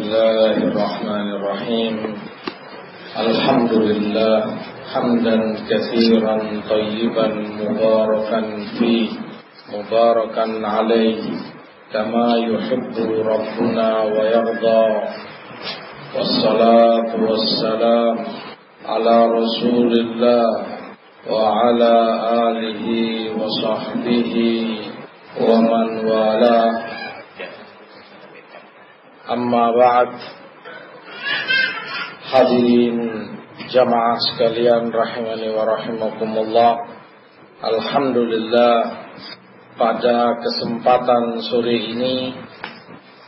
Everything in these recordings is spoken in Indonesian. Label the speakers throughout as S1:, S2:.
S1: الله الرحمن الرحيم الحمد لله حمدا كثيرا طيبا مباركا فيه مباركا عليه كما يحب ربنا ويرضى والصلاة والسلام على رسول الله وعلى آله وصحبه ومن والاه amma ba'd. Hadirin jamaah sekalian rahimani wa rahimakumullah. Alhamdulillah, pada kesempatan sore ini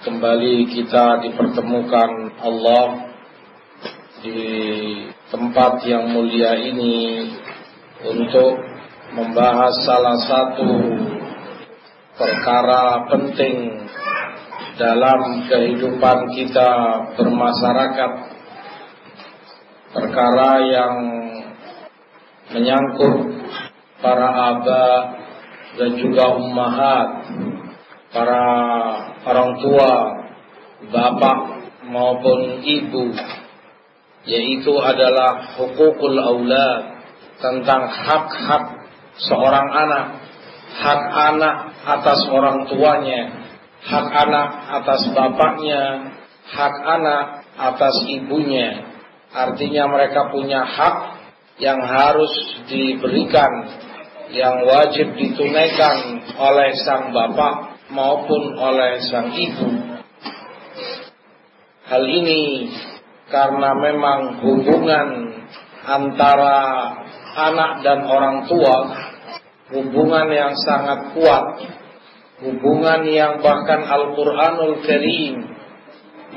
S1: kembali kita dipertemukan Allah di tempat yang mulia ini untuk membahas salah satu perkara penting dalam kehidupan kita bermasyarakat, perkara yang menyangkut para aba dan juga ummahat, para orang tua, bapak maupun ibu, yaitu adalah hukukul aulad, tentang hak-hak seorang anak, hak anak atas orang tuanya, hak anak atas bapaknya, hak anak atas ibunya. Artinya mereka punya hak yang harus diberikan, yang wajib ditunaikan oleh sang bapak maupun oleh sang ibu. Hal ini karena memang hubungan antara anak dan orang tua, hubungan yang sangat kuat, hubungan yang bahkan Al-Quranul Karim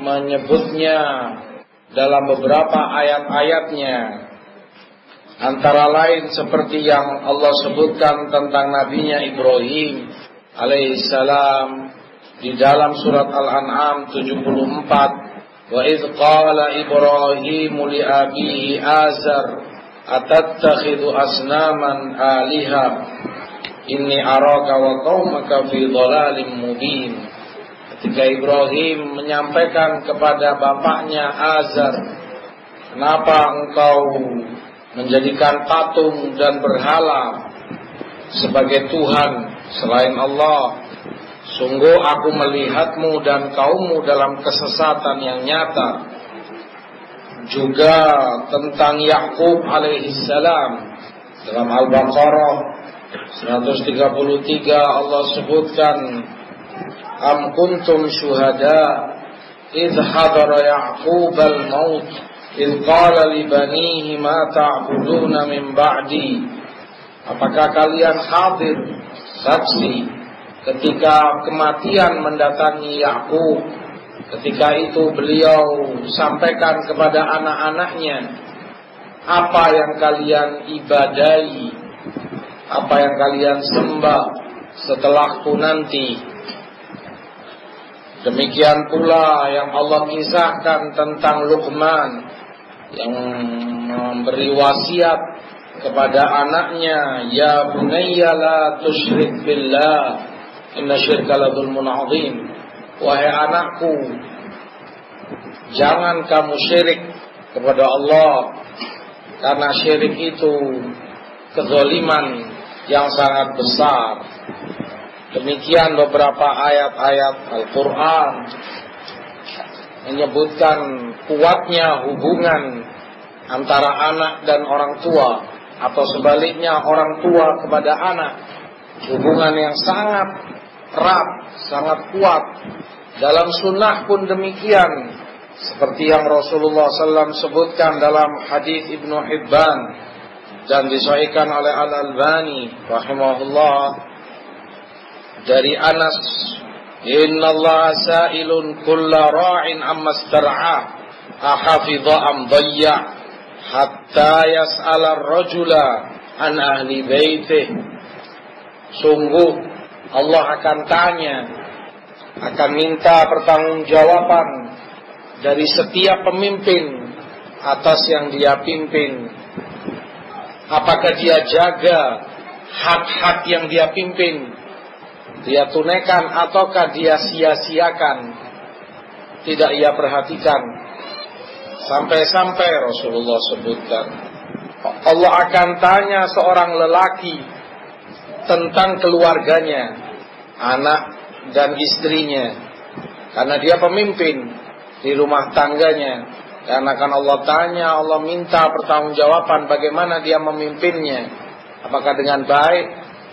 S1: menyebutnya dalam beberapa ayat-ayatnya. Antara lain seperti yang Allah sebutkan tentang nabinya Ibrahim alaihissalam di dalam surat Al-An'am 74. Wa idh qala Ibrahimu li abihi Azar atattakhidhu asnaman aliha inni araka wa qaumaka fi dhalalim mubin. Ketika Ibrahim menyampaikan kepada bapaknya Azar, kenapa engkau menjadikan patung dan berhala sebagai Tuhan selain Allah? Sungguh aku melihatmu dan kaummu dalam kesesatan yang nyata. Juga tentang Yakub alaihissalam dalam Al-Baqarah 133 Allah sebutkan, am kuntum syuhada idh hadara Ya'qub al-maut idh qala li banihi ma ta'buduna min ba'di. Apakah kalian hadir saksi ketika kematian mendatangi Yakub? Ketika itu beliau sampaikan kepada anak-anaknya, apa yang kalian ibadahi, apa yang kalian sembah setelahku nanti. Demikian pula yang Allah kisahkan tentang Luqman yang memberi wasiat kepada anaknya, ya bunayya la tusyrik billah inna syirka la dzulmun adzim. Wahai anakku, jangan kamu syirik kepada Allah, karena syirik itu kezaliman yang sangat besar. Demikian beberapa ayat-ayat Al-Quran menyebutkan kuatnya hubungan antara anak dan orang tua, atau sebaliknya orang tua kepada anak. Hubungan yang sangat erat, sangat kuat. Dalam sunnah pun demikian, seperti yang Rasulullah SAW sebutkan dalam hadis Ibnu Hibban dan disahihkan oleh Al-Albani rahimahullah dari Anas, innallaha sa'ilun kulla ra'in amma istar'a ahafidha am dhayya hatta yas'ala ar-rajula an ahli baitih. Sungguh Allah akan tanya, akan minta pertanggungjawaban dari setiap pemimpin atas yang dia pimpin. Apakah dia jaga hak-hak yang dia pimpin, dia tunaikan ataukah dia sia-siakan? tidak ia perhatikan. Sampai-sampai Rasulullah sebutkan, Allah akan tanya seorang lelaki tentang keluarganya, anak dan istrinya, karena dia pemimpin di rumah tangganya. Dan akan Allah tanya, Allah minta pertanggungjawaban bagaimana dia memimpinnya. Apakah dengan baik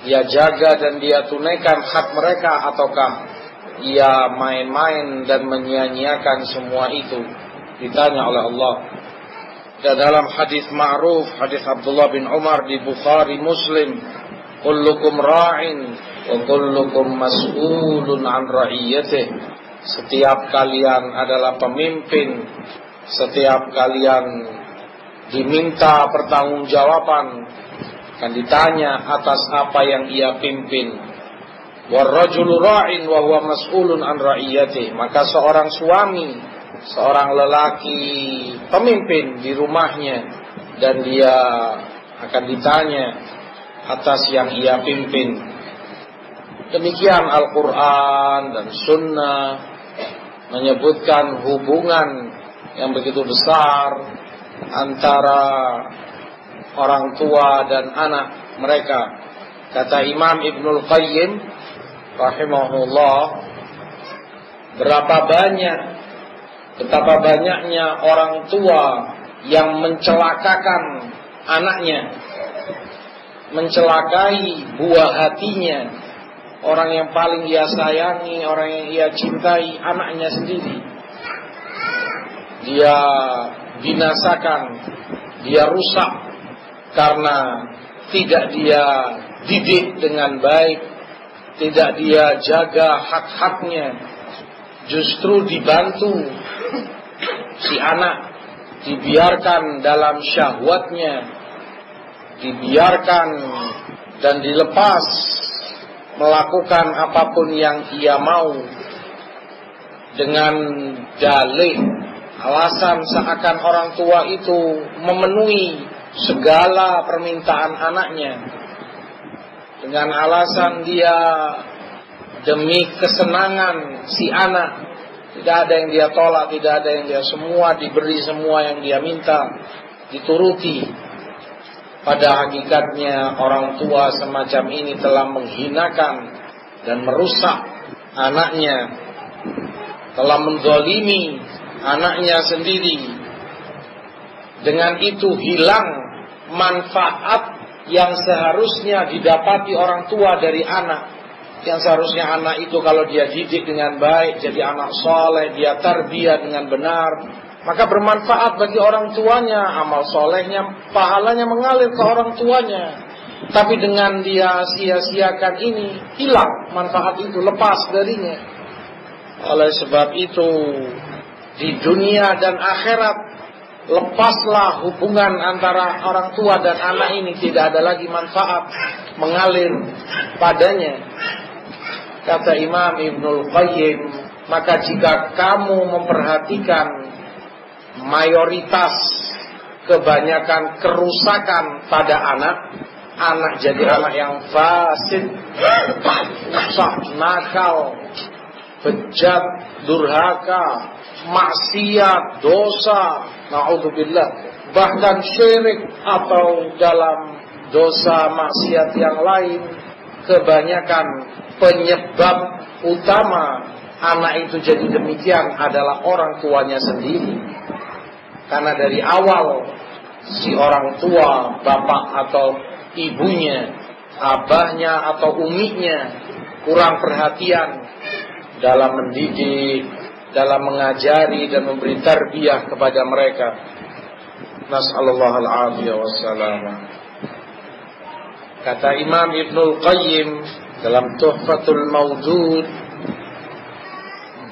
S1: dia jaga dan dia tunaikan hak mereka, ataukah ia main-main dan menyia-nyiakan semua itu. Ditanya oleh Allah. Dan dalam hadis ma'ruf, hadis Abdullah bin Umar di Bukhari Muslim, kullukum ra'in wa kullukum mas'ulun an ra'iyyatih. Setiap kalian adalah pemimpin, setiap kalian diminta pertanggungjawaban, akan ditanya atas apa yang ia pimpin. Warrajulu ra'in wa huwa mas'ulun an ra'iyyatih. Maka seorang suami, seorang lelaki pemimpin di rumahnya, dan dia akan ditanya atas yang ia pimpin. Demikian Al-Quran dan Sunnah menyebutkan hubungan yang begitu besar antara orang tua dan anak mereka. Kata Imam Ibnul Qayyim rahimahullah, betapa banyaknya orang tua yang mencelakakan anaknya, mencelakai buah hatinya, orang yang paling ia sayangi, orang yang ia cintai, anaknya sendiri. Dia binasakan, dia rusak karena tidak dia didik dengan baik, tidak dia jaga hak-haknya. Justru dibantu si anak, dibiarkan dalam syahwatnya, dibiarkan dan dilepas melakukan apapun yang ia mau, dengan dalih alasan seakan orang tua itu memenuhi segala permintaan anaknya, dengan alasan dia demi kesenangan si anak, tidak ada yang dia tolak, tidak ada yang dia, semua diberi, semua yang dia minta dituruti. Pada hakikatnya orang tua semacam ini telah menghinakan dan merusak anaknya, telah menzalimi anaknya sendiri. Dengan itu hilang manfaat yang seharusnya didapati orang tua dari anak. Yang seharusnya anak itu kalau dia didik dengan baik, jadi anak soleh, dia tarbiyah dengan benar, maka bermanfaat bagi orang tuanya, amal solehnya, pahalanya mengalir ke orang tuanya. Tapi dengan dia sia-siakan ini, hilang manfaat itu, lepas darinya. Oleh sebab itu, di dunia dan akhirat, lepaslah hubungan antara orang tua dan anak ini, tidak ada lagi manfaat mengalir padanya. Kata Imam Ibnul Qayyim, maka jika kamu memperhatikan mayoritas kebanyakan kerusakan pada anak jadi anak yang fasid, rusak, nakal, bejat, durhaka, maksiat, dosa, na'udzubillah, bahkan syirik atau dalam dosa maksiat yang lain, kebanyakan penyebab utama anak itu jadi demikian adalah orang tuanya sendiri. Karena dari awal si orang tua, bapak atau ibunya, abahnya atau uminya kurang perhatian dalam mendidik, dalam mengajari dan memberi tarbiyah kepada mereka. Nas'alullah al-afiyah wassalamah. Kata Imam Ibnul Qayyim dalam Tuhfatul Mawdud,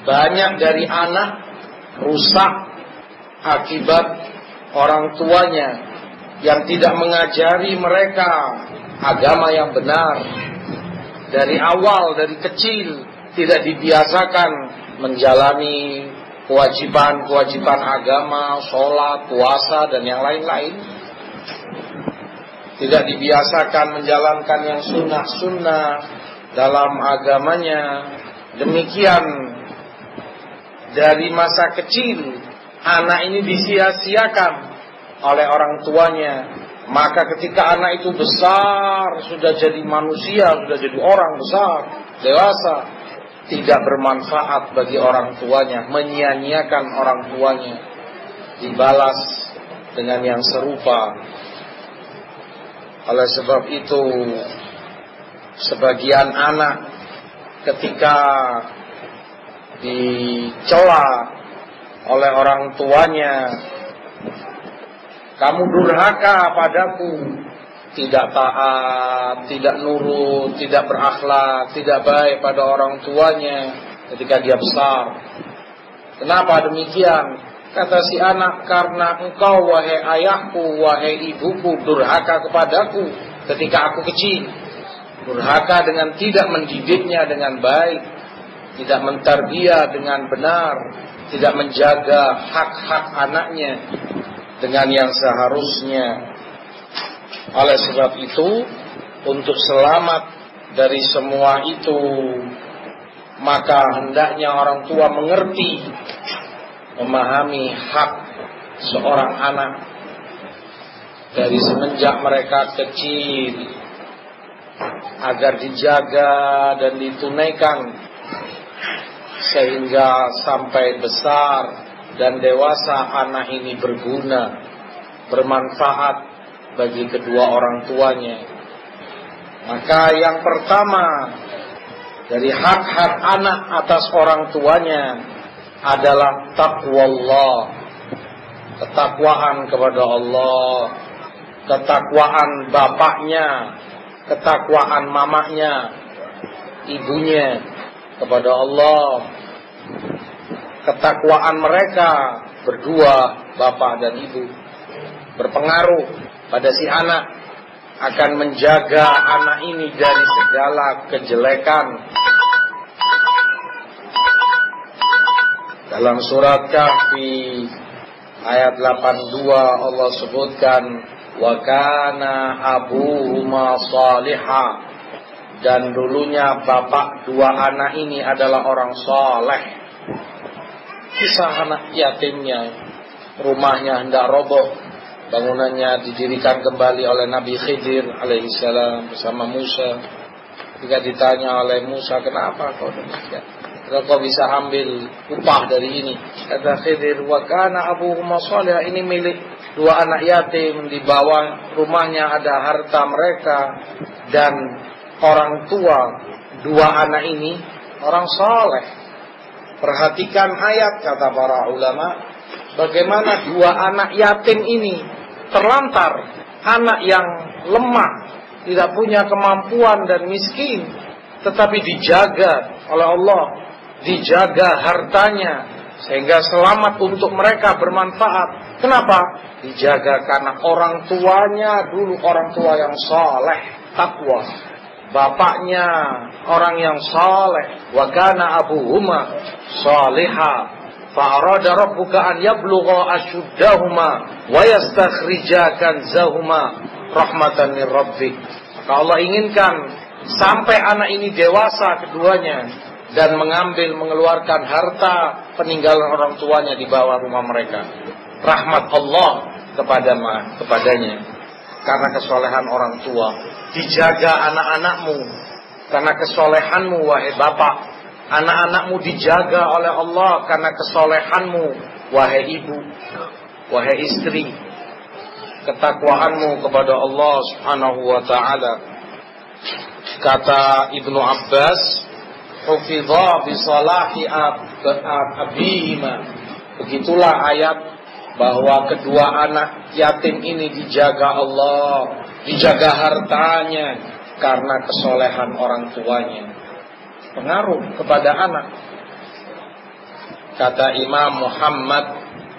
S1: banyak dari anak rusak akibat orang tuanya yang tidak mengajari mereka agama yang benar. Dari awal, dari kecil, tidak dibiasakan menjalani kewajiban-kewajiban agama, sholat, puasa, dan yang lain-lain. Tidak dibiasakan menjalankan yang sunnah-sunnah dalam agamanya. Demikian dari masa kecil anak ini disia-siakan oleh orang tuanya, maka ketika anak itu besar, sudah jadi manusia, sudah jadi orang besar, dewasa, tidak bermanfaat bagi orang tuanya, menyia-nyiakan orang tuanya, dibalas dengan yang serupa. Oleh sebab itu, sebagian anak ketika dicela oleh orang tuanya, kamu durhaka padaku, tidak taat, tidak nurut, tidak berakhlak, tidak baik pada orang tuanya ketika dia besar. Kenapa demikian? Kata si anak, karena engkau wahai ayahku, wahai ibuku, durhaka kepadaku ketika aku kecil. Durhaka dengan tidak mendidiknya dengan baik, tidak mentarbiah dengan benar, tidak menjaga hak-hak anaknya dengan yang seharusnya. Oleh sebab itu, untuk selamat dari semua itu, maka hendaknya orang tua mengerti, memahami hak seorang anak dari semenjak mereka kecil, agar dijaga dan ditunaikan sehingga sampai besar dan dewasa anak ini berguna, bermanfaat bagi kedua orang tuanya. Maka yang pertama dari hak-hak anak atas orang tuanya adalah taqwallah, ketakwaan kepada Allah, ketakwaan bapaknya, ketakwaan mamanya, ibunya kepada Allah. Ketakwaan mereka berdua, bapak dan ibu, berpengaruh pada si anak, akan menjaga anak ini dari segala kejelekan. Dalam surat Kahfi ayat 82 Allah sebutkan, wa kana abuhuma salihah, dan dulunya bapak dua anak ini adalah orang saleh. Kisah anak yatimnya, rumahnya hendak roboh, bangunannya didirikan kembali oleh Nabi Khidir alaihissalam bersama Musa. Ketika ditanya oleh Musa, kenapa kau demikian? Kalau kau bisa ambil upah dari ini, kata Khidir, wa kana abuhuma salih, ini milik dua anak yatim, di bawah rumahnya ada harta mereka, dan orang tua dua anak ini orang saleh. Perhatikan ayat, kata para ulama, bagaimana dua anak yatim ini terlantar, anak yang lemah, tidak punya kemampuan dan miskin, tetapi dijaga oleh Allah, dijaga hartanya sehingga selamat untuk mereka, bermanfaat. Kenapa? Dijaga karena orang tuanya dulu orang tua yang saleh, takwa. Bapaknya orang yang saleh, wa kana abuhuma salihah, fa arada rabbuka an yablugha ashuddahuma wa yastakhrija kanzahuma rahmatan min rabbik. Maka Allah inginkan sampai anak ini dewasa keduanya dan mengeluarkan harta peninggalan orang tuanya di bawah rumah mereka. Rahmat Allah kepadanya karena kesolehan orang tua. Dijaga anak-anakmu karena kesolehanmu, wahai bapak. Anak-anakmu dijaga oleh Allah karena kesolehanmu, wahai ibu, wahai istri. Ketakwaanmu kepada Allah Subhanahu wa ta'ala. Kata Ibnu Abbas, hufidha bi salahi abihima. Begitulah ayat bahwa kedua anak yatim ini dijaga Allah, dijaga hartanya karena kesolehan orang tuanya. Pengaruh kepada anak. Kata Imam Muhammad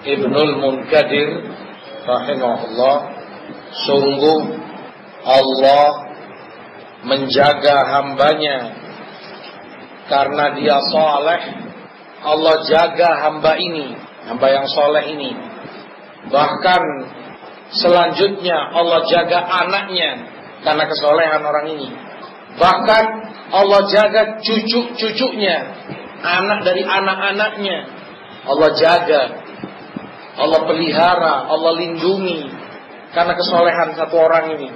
S1: Ibnul Munkadir rahimahullah, sungguh Allah menjaga hambanya karena dia saleh. Allah jaga hamba ini, hamba yang saleh ini. Bahkan selanjutnya Allah jaga anaknya karena kesolehan orang ini. Bahkan Allah jaga cucu-cucunya, anak dari anak-anaknya, Allah jaga, Allah pelihara, Allah lindungi karena kesolehan satu orang ini.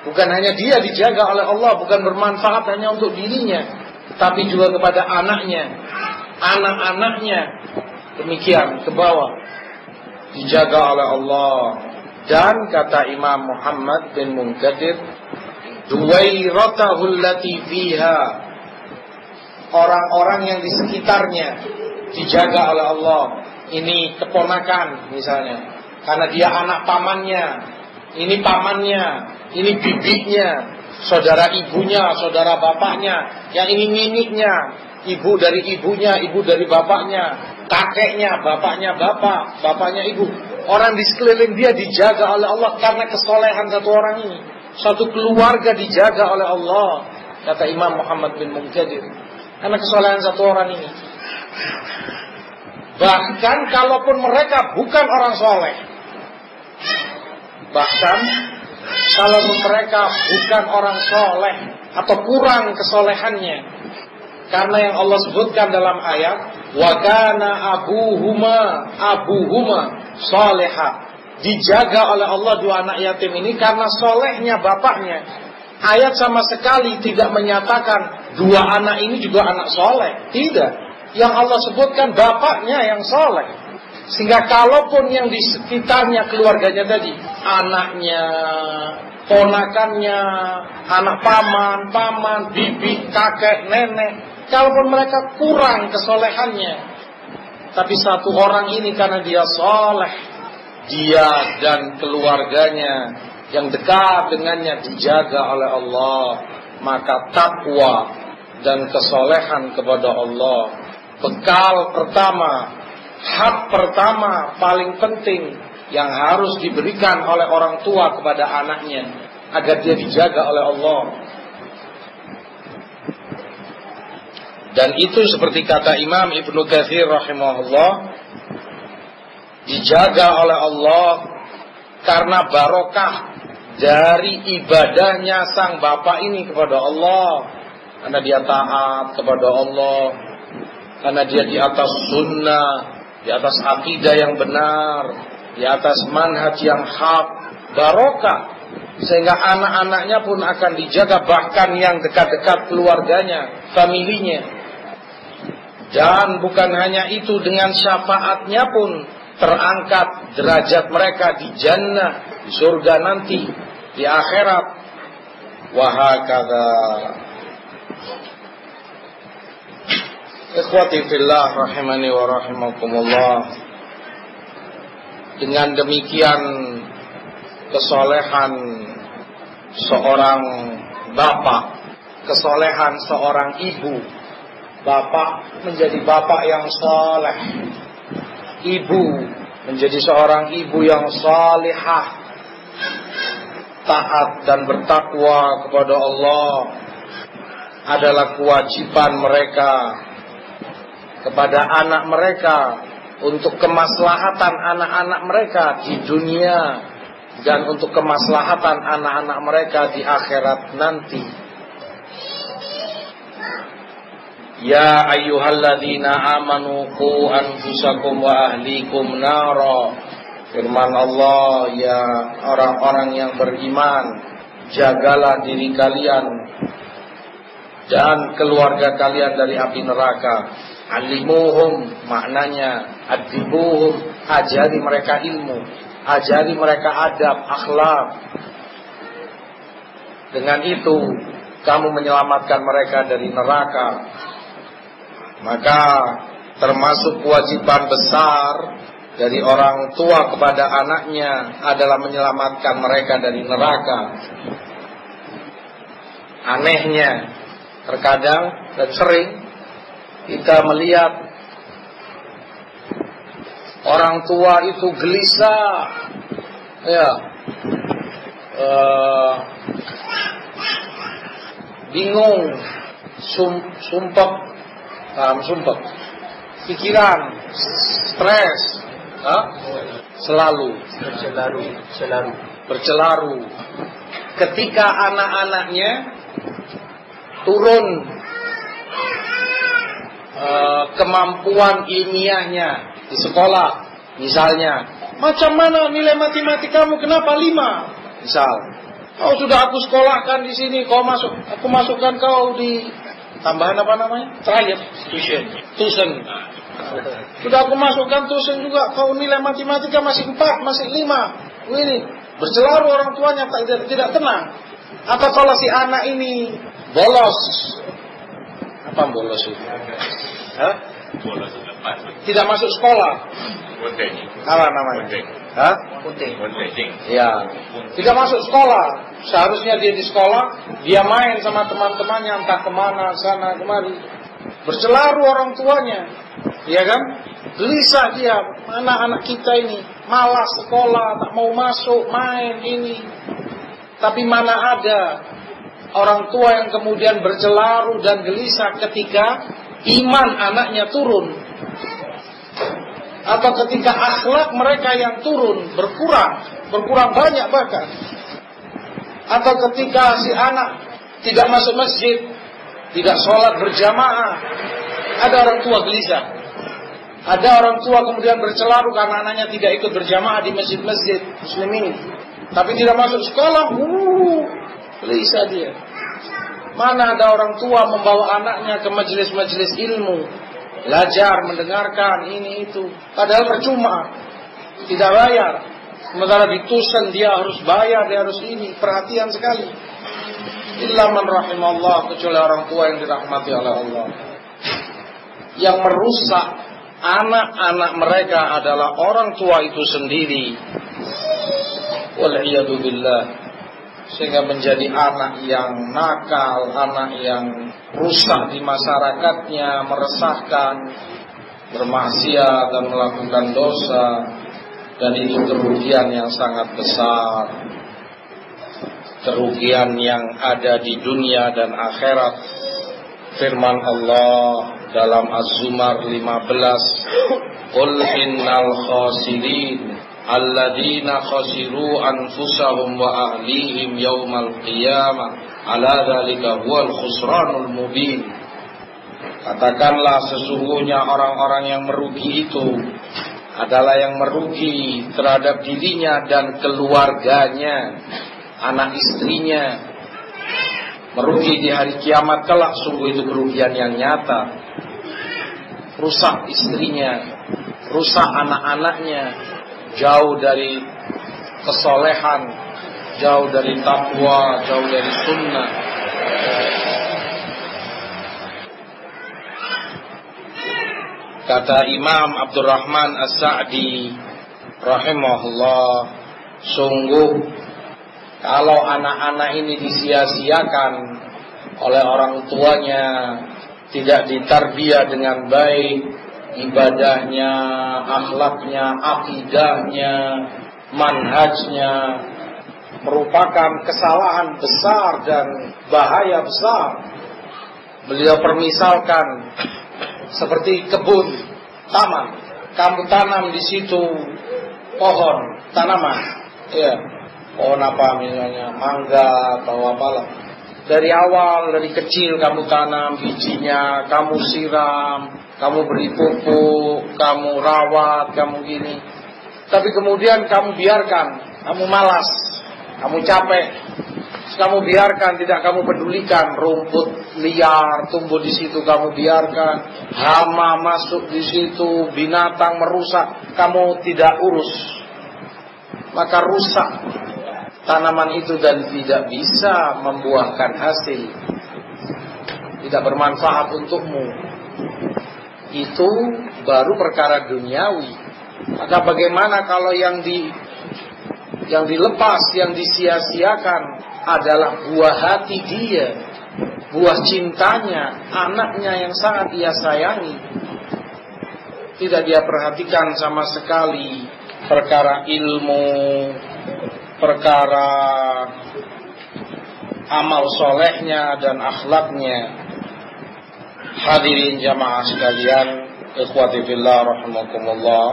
S1: Bukan hanya dia dijaga oleh Allah, bukan bermanfaat hanya untuk dirinya, tapi juga kepada anaknya, anak-anaknya. Demikian ke bawah dijaga oleh Allah. Dan kata Imam Muhammad bin Munkadir, duwairatahu allati fiha, orang-orang yang di sekitarnya dijaga oleh Allah. Ini keponakan misalnya, karena dia anak pamannya, ini pamannya, ini bibinya, saudara ibunya, saudara bapaknya, yang ini niniknya, ibu dari ibunya, ibu dari bapaknya, kakeknya, bapaknya bapak, bapaknya ibu. Orang di sekeliling dia dijaga oleh Allah karena kesolehan satu orang ini. Satu keluarga dijaga oleh Allah, kata Imam Muhammad bin Munkadir, karena kesolehan satu orang ini. Bahkan kalaupun mereka bukan orang soleh, bahkan kalaupun mereka bukan orang soleh atau kurang kesolehannya, karena yang Allah sebutkan dalam ayat, wa kana abuhuma salihah, dijaga oleh Allah dua anak yatim ini karena solehnya bapaknya. Ayat sama sekali tidak menyatakan dua anak ini juga anak soleh, tidak. Yang Allah sebutkan bapaknya yang soleh. Sehingga kalaupun yang di sekitarnya keluarganya tadi, anaknya, ponakannya, anak paman, bibi, kakek, nenek, kalaupun mereka kurang kesolehannya, tapi satu orang ini karena dia soleh, dia dan keluarganya yang dekat dengannya dijaga oleh Allah, maka takwa dan kesolehan kepada Allah bekal pertama, hak pertama paling penting yang harus diberikan oleh orang tua kepada anaknya agar dia dijaga oleh Allah. Dan itu seperti kata Imam Ibnu Katsir rahimahullah, dijaga oleh Allah karena barokah dari ibadahnya sang bapak ini kepada Allah, karena dia taat kepada Allah, karena dia di atas sunnah, di atas akidah yang benar, di atas manhaj yang hak, barokah. Sehingga anak-anaknya pun akan dijaga, bahkan yang dekat-dekat keluarganya, familinya. Dan bukan hanya itu, dengan syafaatnya pun terangkat derajat mereka di jannah, di surga nanti, di akhirat. Wahakadha. Ikhwati fillah rahimani wa rahimakumullah. Dengan demikian kesolehan seorang bapak, kesolehan seorang ibu. Bapak menjadi bapak yang saleh, ibu menjadi seorang ibu yang salihah, taat dan bertakwa kepada Allah adalah kewajiban mereka kepada anak mereka untuk kemaslahatan anak-anak mereka di dunia dan untuk kemaslahatan anak-anak mereka di akhirat nanti. Ya ayyuhalladzina amanu qu anfusakum wa ahlikum nara. Firman Allah, ya orang-orang yang beriman, jagalah diri kalian dan keluarga kalian dari api neraka. Alimuhum, maknanya adibuhum, ajari mereka ilmu, ajari mereka adab, akhlak. Dengan itu kamu menyelamatkan mereka dari neraka. Maka termasuk kewajiban besar dari orang tua kepada anaknya adalah menyelamatkan mereka dari neraka. Anehnya, terkadang dan sering kita melihat orang tua itu gelisah, ya, bingung, sumpah, pikiran, stres, selalu bercelaru. Ketika anak-anaknya turun kemampuan ilmiahnya, di sekolah, misalnya, macam mana nilai matematikamu, kenapa 5? Misal, kau sudah aku sekolahkan di sini, aku masukkan kau di tambahan apa namanya? Terakhir, tuition. Sudah aku masukkan tuition juga, kau nilai matematika masih 4, masih 5. Ini bercelaru orang tuanya tidak tenang. Atau kalau si anak ini bolos, apa bolos itu? Hah? Tidak masuk sekolah. Apa namanya? Hah? Ya, tidak masuk sekolah. Seharusnya dia di sekolah, dia main sama teman-temannya entah kemana, sana kemari. Bercelaru orang tuanya, ya kan? Gelisah dia, anak-anak kita ini malas sekolah, tak mau masuk, main ini. Tapi mana ada orang tua yang kemudian bercelaru dan gelisah ketika iman anaknya turun, atau ketika akhlak mereka yang turun berkurang banyak bahkan, atau ketika si anak tidak masuk masjid, tidak sholat berjamaah, ada orang tua gelisah, ada orang tua kemudian bercelaru karena anaknya tidak ikut berjamaah di masjid-masjid muslimin, tapi tidak masuk sekolah, gelisah dia. Mana ada orang tua membawa anaknya ke majelis-majelis ilmu, belajar, mendengarkan ini itu, padahal percuma, tidak bayar. Sementara di tuition dia harus bayar, dia harus ini, perhatian sekali. Illa man rahimallah, kecuali orang tua yang dirahmati oleh Allah. Yang merusak anak-anak mereka adalah orang tua itu sendiri. Wal'iyadu billah. Sehingga menjadi anak yang nakal, anak yang rusak di masyarakatnya, meresahkan, bermaksiat dan melakukan dosa. Dan itu kerugian yang sangat besar, kerugian yang ada di dunia dan akhirat. Firman Allah dalam Az-Zumar 15, Qul innal khasirin alladzina khasiru anfusahum wa ahlihim yaumal qiyamah ala dzalika huwal khusranul mubin. Katakanlah sesungguhnya orang-orang yang merugi itu adalah yang merugi terhadap dirinya dan keluarganya, anak istrinya. Merugi di hari kiamat kelak, sungguh itu kerugian yang nyata. Rusak istrinya, rusak anak-anaknya, jauh dari kesolehan, jauh dari takwa, jauh dari sunnah. Kata Imam Abdurrahman As-Sa'di rahimahullah, sungguh kalau anak-anak ini disia-siakan oleh orang tuanya, tidak ditarbiyah dengan baik, ibadahnya, akhlaknya, akidahnya, manhajnya, merupakan kesalahan besar dan bahaya besar. Beliau permisalkan seperti kebun, taman, kamu tanam di situ pohon, tanaman, ya, pohon apa misalnya, mangga atau apalah. Dari awal, dari kecil kamu tanam bijinya, kamu siram, kamu beri pupuk, kamu rawat, kamu gini. Tapi kemudian kamu biarkan, kamu malas, kamu capek, kamu biarkan, tidak kamu pedulikan, rumput liar tumbuh di situ kamu biarkan, hama masuk di situ, binatang merusak, kamu tidak urus, maka rusak tanaman itu dan tidak bisa membuahkan hasil, tidak bermanfaat untukmu. Itu baru perkara duniawi. Maka bagaimana kalau yang dilepas, yang disia-siakan adalah buah hati dia, buah cintanya, anaknya yang sangat dia sayangi. Tidak dia perhatikan sama sekali perkara ilmu, perkara amal solehnya dan akhlaknya. Hadirin jamaah sekalian, ikhwati fillah rahimakumullah.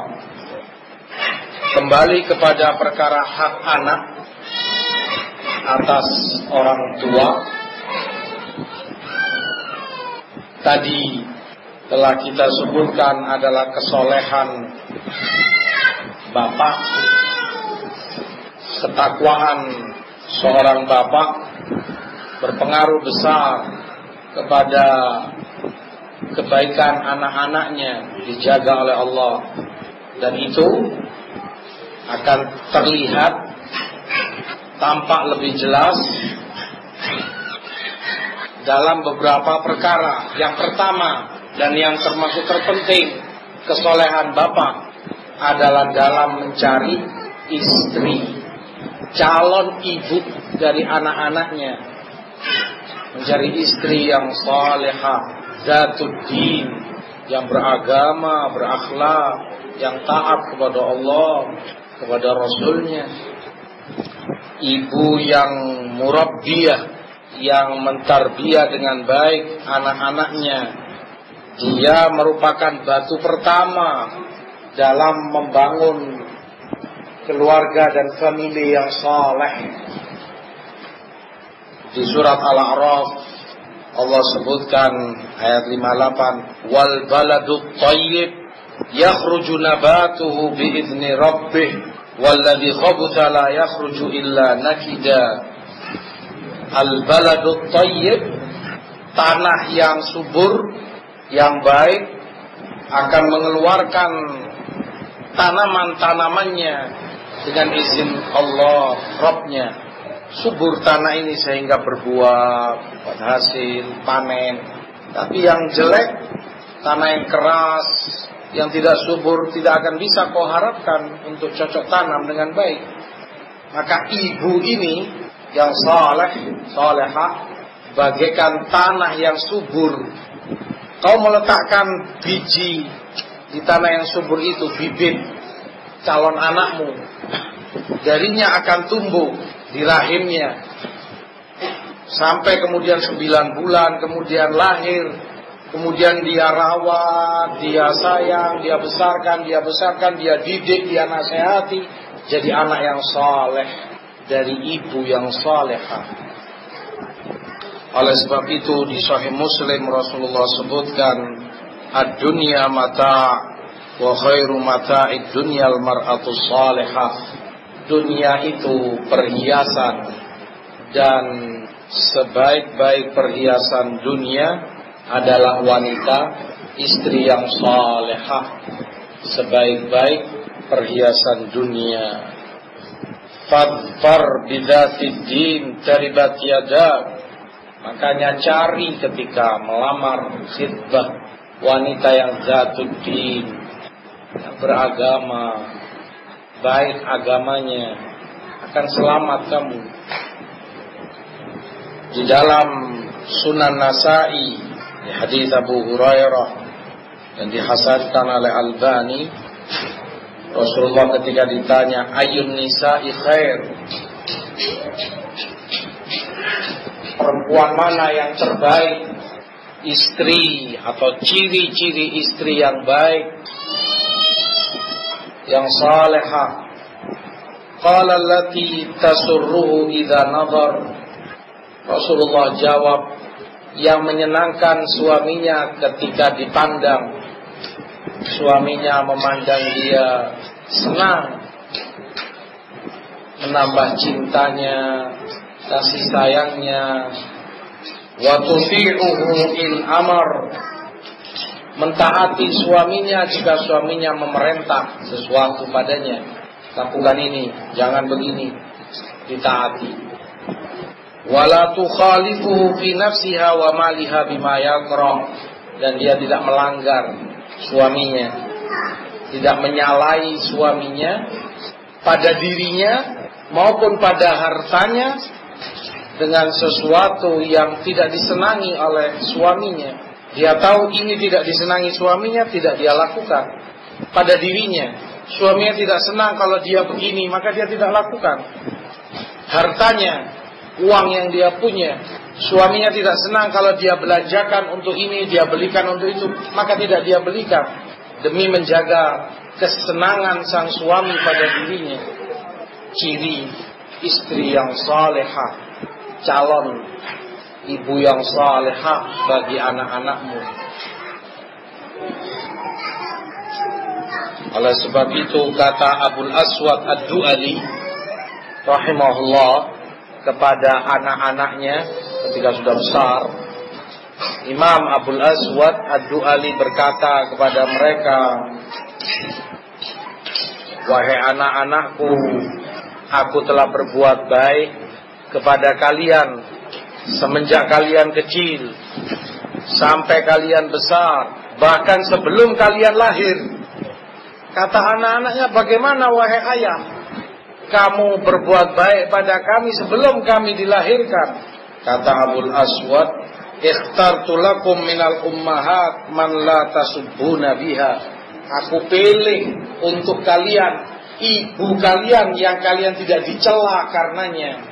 S1: Kembali kepada perkara hak anak atas orang tua. Tadi telah kita sebutkan adalah kesolehan bapak, ketakwaan seorang bapak berpengaruh besar kepada kebaikan anak-anaknya dijaga oleh Allah, dan itu akan terlihat tampak lebih jelas dalam beberapa perkara. Yang pertama dan yang termasuk terpenting kesolehan bapak adalah dalam mencari istri, calon ibu dari anak-anaknya, mencari istri yang salehah, zatuddin, yang beragama, berakhlak, yang taat kepada Allah, kepada Rasulnya. Ibu yang murabbiyah, yang mentarbiyah dengan baik anak-anaknya. Dia merupakan batu pertama dalam membangun keluarga dan famili yang saleh. Di surat Al-A'raf Allah sebutkan ayat 58, wal baladut thayyib yakhruju nabatuhu bi'izni rabbih walladzi khabutha la yakhruju illa nakida. Al baladut thayyib, tanah yang subur, yang baik, akan mengeluarkan tanaman-tanamannya dengan izin Allah Rabbnya. Subur tanah ini sehingga berbuah, hasil, panen. Tapi yang jelek, tanah yang keras, yang tidak subur, tidak akan bisa kau harapkan untuk cocok tanam dengan baik. Maka ibu ini yang salehah, bagaikan tanah yang subur. Kau meletakkan biji di tanah yang subur itu, bibit calon anakmu, darinya akan tumbuh di rahimnya sampai kemudian 9 bulan, kemudian lahir, kemudian dia rawat, dia sayang, dia besarkan, dia didik, dia nasihati, jadi anak yang saleh dari ibu yang salehah. Oleh sebab itu di Sahih Muslim Rasulullah sebutkan, ad-dunya mata' wa khairu mata'id dunya al-mar'atu salihah. Dunia itu perhiasan, dan sebaik-baik perhiasan dunia adalah wanita, istri yang salihah. Sebaik-baik perhiasan dunia. Fadfar bidzatid din taribat yadak. Makanya cari ketika melamar khitbah wanita yang zatuddin, yang beragama, baik agamanya, akan selamat kamu. Di dalam Sunan Nasa'i, di hadis Abu Hurairah dan dihasankan oleh Albani, Rasulullah ketika ditanya ayyun nisa'i khair, perempuan mana yang terbaik, istri atau ciri-ciri istri yang baik, yang salehah. Qala allati tasurruhu idza nadhar. Rasulullah jawab, yang menyenangkan suaminya ketika dipandang. Suaminya memandang dia senang, menambah cintanya, kasih sayangnya. Wa tuti'uhu in amar, mentaati suaminya jika suaminya memerintah sesuatu padanya. Lakukan ini, jangan begini, ditaati. Wala tukhalifuhu fi nafsiha wa maliha bima yakrah, dan dia tidak melanggar suaminya, tidak menyalahi suaminya pada dirinya maupun pada hartanya dengan sesuatu yang tidak disenangi oleh suaminya. Dia tahu ini tidak disenangi suaminya, tidak dia lakukan. Pada dirinya, suaminya tidak senang kalau dia begini, maka dia tidak lakukan. Hartanya, uang yang dia punya, suaminya tidak senang kalau dia belanjakan untuk ini, dia belikan untuk itu, maka tidak dia belikan. Demi menjaga kesenangan sang suami pada dirinya. Ciri istri yang salehah, calon ibu yang salehah bagi anak-anakmu. Oleh sebab itu kata Abul Aswad Ad-Du'ali rahimahullah kepada anak-anaknya ketika sudah besar, Imam Abul Aswad Ad-Du'ali berkata kepada mereka, wahai anak-anakku, aku telah berbuat baik kepada kalian semenjak kalian kecil sampai kalian besar, bahkan sebelum kalian lahir. Kata anak-anaknya, bagaimana wahai ayah, kamu berbuat baik pada kami sebelum kami dilahirkan? Kata Abul Aswad, ikhtartu lakum minal ummahat man la tasubbuna biha. Aku pilih untuk kalian ibu kalian yang kalian tidak dicela karenanya.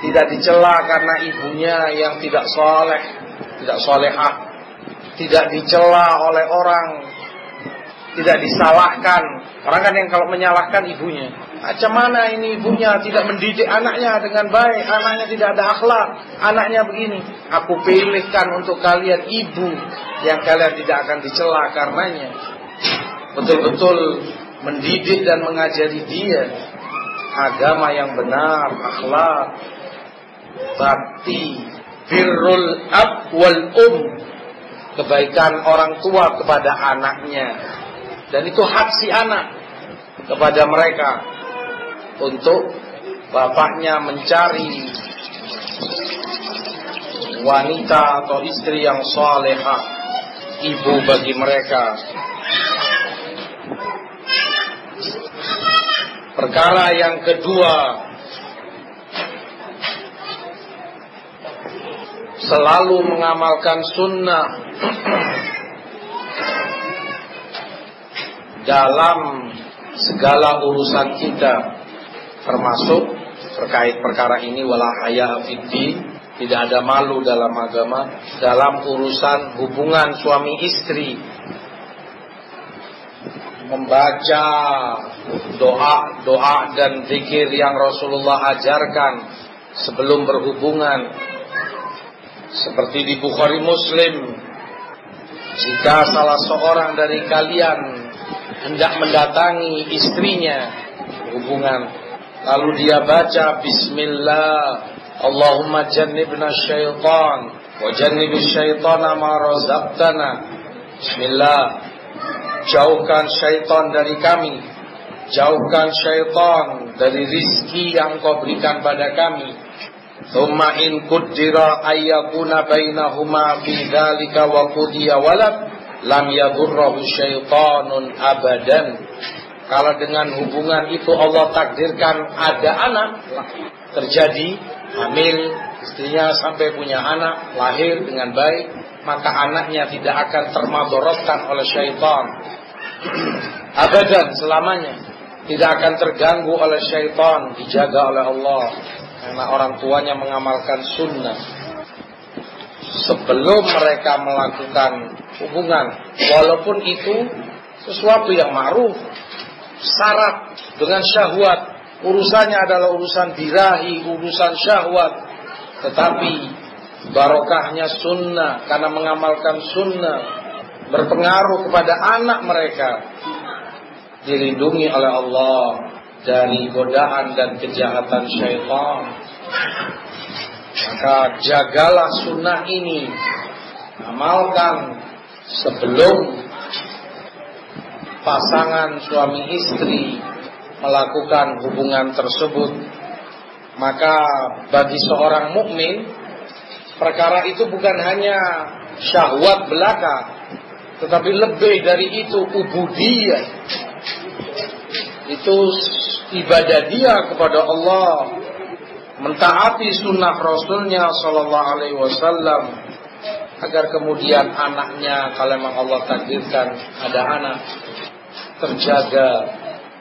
S1: Tidak dicela karena ibunya yang tidak soleh, tidak solehah, tidak dicela oleh orang, tidak disalahkan. Orang kan yang kalau menyalahkan ibunya, macam mana ini ibunya tidak mendidik anaknya dengan baik, anaknya tidak ada akhlak, anaknya begini. Aku pilihkan untuk kalian ibu yang kalian tidak akan dicela karenanya. Betul-betul mendidik dan mengajari dia agama yang benar, akhlak, bakti, birrul ab wal kebaikan orang tua kepada anaknya. Dan itu hak si anak kepada mereka untuk bapaknya mencari wanita atau istri yang salehah, ibu bagi mereka. Perkara yang kedua, selalu mengamalkan sunnah dalam segala urusan kita, termasuk terkait perkara ini, wala haya fiddin, tidak ada malu dalam agama, dalam urusan hubungan suami istri. Membaca doa dan zikir yang Rasulullah ajarkan sebelum berhubungan, seperti di Bukhari Muslim, jika salah seorang dari kalian hendak mendatangi istrinya hubungan, lalu dia baca Bismillah, Allahumma jannibna syaitan wa jannibis syaitana ma razaqtana. Bismillah, jauhkan syaitan dari kami, jauhkan syaitan dari rizki yang kau berikan pada kami. Thumma in kuddira ayyakuna bainahuma fi dzalika wa qudiya walad lam yadurruhu syaitanun abadan. Kalau dengan hubungan itu Allah takdirkan ada anak, terjadi hamil, istrinya sampai punya anak, lahir dengan baik, maka anaknya tidak akan termadorotkan oleh syaitan abadan, selamanya tidak akan terganggu oleh syaitan, dijaga oleh Allah, karena orang tuanya mengamalkan sunnah sebelum mereka melakukan hubungan, walaupun itu sesuatu yang ma'ruf, syarat dengan syahwat, urusannya adalah urusan birahi, urusan syahwat, tetapi barokahnya sunnah, karena mengamalkan sunnah berpengaruh kepada anak mereka, dilindungi oleh Allah dari godaan dan kejahatan syaitan. Maka jagalah sunnah ini, amalkan sebelum pasangan suami istri melakukan hubungan tersebut. Maka bagi seorang mukmin, perkara itu bukan hanya syahwat belaka, tetapi lebih dari itu ubudiyah. Itu ibadah dia kepada Allah, mentaati sunnah Rasulnya Sallallahu Alaihi Wasallam, agar kemudian anaknya, kalau memang Allah takdirkan ada anak, terjaga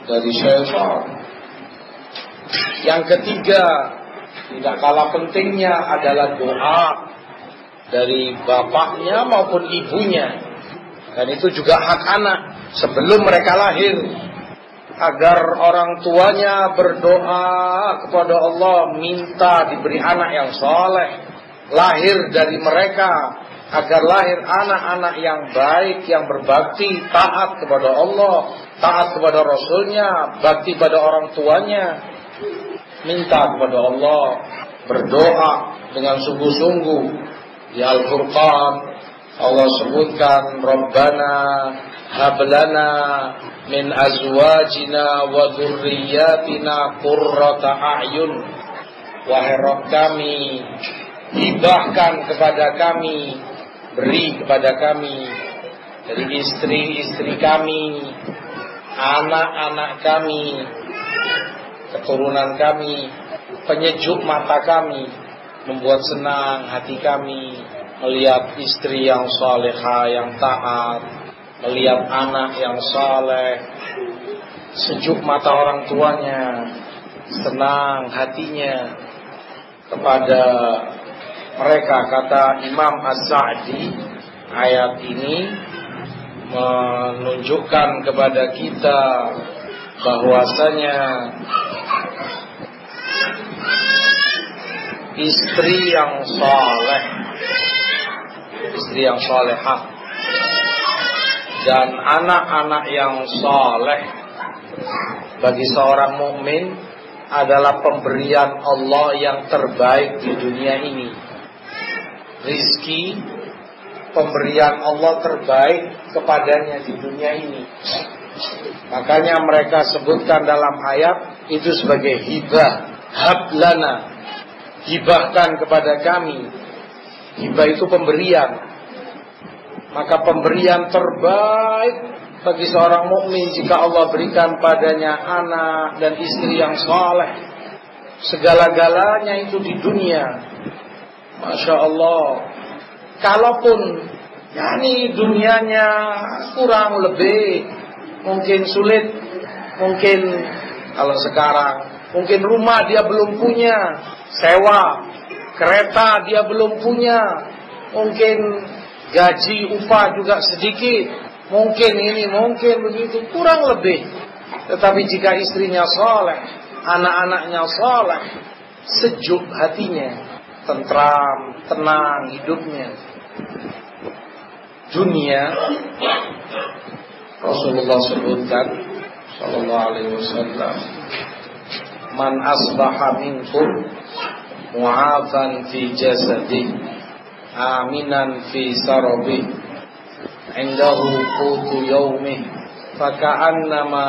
S1: dari syaitan. Yang ketiga, tidak kalah pentingnya adalah doa dari bapaknya maupun ibunya, dan itu juga hak anak sebelum mereka lahir, agar orang tuanya berdoa kepada Allah, minta diberi anak yang saleh, lahir dari mereka, agar lahir anak-anak yang baik, yang berbakti, taat kepada Allah, taat kepada Rasulnya, bakti pada orang tuanya. Minta kepada Allah, berdoa dengan sungguh-sungguh. Di Al-Furqan Allah sebutkan, Rabbana hablana min azwajina wa dzurriyyatina qurrata a'yun. Wahai Rabb kami, hibahkan kepada kami, beri kepada kami dari istri-istri kami, anak-anak kami, keturunan kami, penyejuk mata kami, membuat senang hati kami melihat istri yang salehah, yang taat, melihat anak yang saleh, sejuk mata orang tuanya, senang hatinya kepada mereka. Kata Imam As-Sa'di, ayat ini menunjukkan kepada kita bahwasanya istri yang saleh, istri yang salehah, dan anak-anak yang saleh bagi seorang mukmin adalah pemberian Allah yang terbaik di dunia ini. Rizki, pemberian Allah terbaik kepadanya di dunia ini. Makanya mereka sebutkan dalam ayat itu sebagai hibah, hablana, hibahkan kepada kami. Hibah itu pemberian. Maka pemberian terbaik bagi seorang mukmin jika Allah berikan padanya anak dan istri yang saleh. Segala-galanya itu di dunia, Masya Allah. Kalaupun dunianya kurang lebih, mungkin sulit, mungkin kalau sekarang, mungkin rumah dia belum punya, sewa, kereta dia belum punya, mungkin gaji upah juga sedikit, mungkin ini, mungkin begitu, kurang lebih. Tetapi jika istrinya saleh, anak-anaknya saleh, sejuk hatinya, tentram, tenang hidupnya. Dunia, Rasulullah sebutkan sallallahu alaihi wasallam, man asbaha minkum mu'afan fi jasadi, aminan fi sarabi, indahu qutu yaumih, faka'annama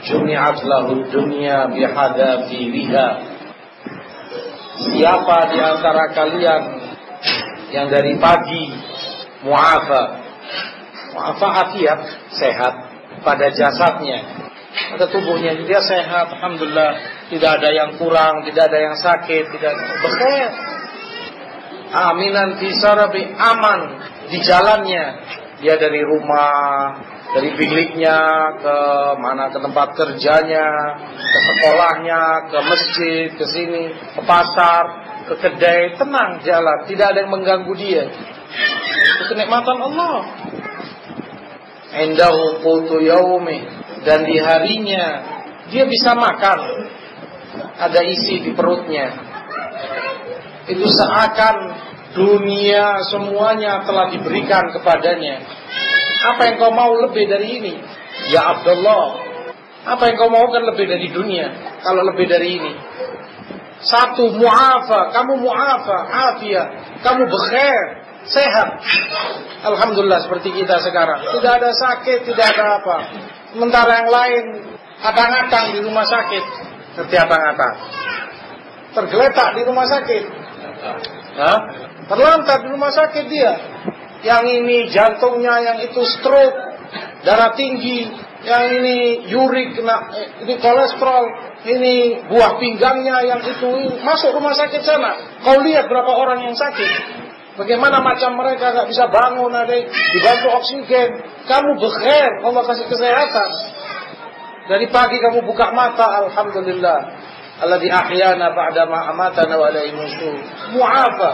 S1: jumi'at lahu dunya bihadafiriha. Siapa di antara kalian yang dari pagi mu'afa afiat, sehat pada jasadnya, pada tubuhnya, dia sehat, alhamdulillah, tidak ada yang kurang, tidak ada yang sakit, tidak berkait. Aminan fi sarabi, aman di jalannya, dia dari rumah, dari biliknya ke mana, ke tempat kerjanya, ke sekolahnya, ke masjid, ke sini, ke pasar, ke kedai, tenang jalan, tidak ada yang mengganggu dia. Itu kenikmatan Allah. Indahu qutu yaumi, dan di harinya dia bisa makan, ada isi di perutnya. Itu seakan dunia semuanya telah diberikan kepadanya. Apa yang kau mau lebih dari ini? Ya Abdullah, apa yang kau mau kan lebih dari dunia? Kalau lebih dari ini, satu, mu'afa, kamu mu'afa, afiyah, kamu bekhair, sehat, alhamdulillah, seperti kita sekarang, tidak ada sakit, tidak ada apa. Sementara yang lain atang-atang di rumah sakit, seperti atang-atang, tergeletak di rumah sakit, terlantar di rumah sakit dia. Yang ini jantungnya, yang itu stroke, darah tinggi, yang ini yurik, ini kolesterol, ini buah pinggangnya, yang itu masuk rumah sakit sana. Kau lihat berapa orang yang sakit, bagaimana macam mereka gak bisa bangun, ada dibantu oksigen. Kamu bekhair, Allah kasih kesehatan. Dari pagi kamu buka mata, alhamdulillah, alladzi ahyana ba'da ma amatana wa ilaihi nusyur. Mu'afa,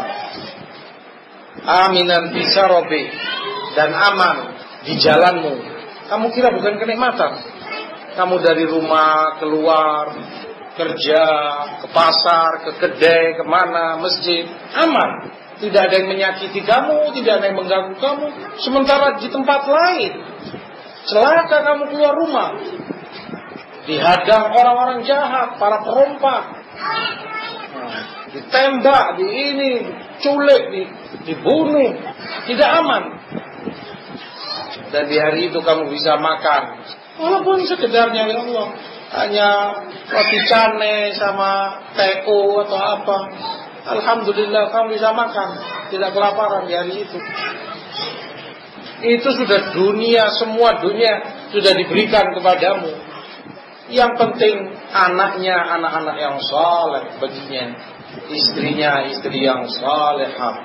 S1: aminan fi sarabi, dan aman di jalanmu. Kamu kira bukan kenikmatan? Kamu dari rumah keluar, kerja, ke pasar, ke kedai, kemana, masjid, aman. Tidak ada yang menyakiti kamu, tidak ada yang mengganggu kamu. Sementara di tempat lain, celaka kamu keluar rumah, dihadang orang-orang jahat, para perompak, ditembak, diculik, dibunuh, tidak aman. Dan di hari itu kamu bisa makan, walaupun sekedarnya, ya Allah, hanya roti cane sama teko atau apa. Alhamdulillah kamu bisa makan, tidak kelaparan di hari itu. Itu sudah dunia, semua dunia sudah diberikan kepadamu. Yang penting anaknya, anak-anak yang saleh baginya, istrinya, istri yang salehah.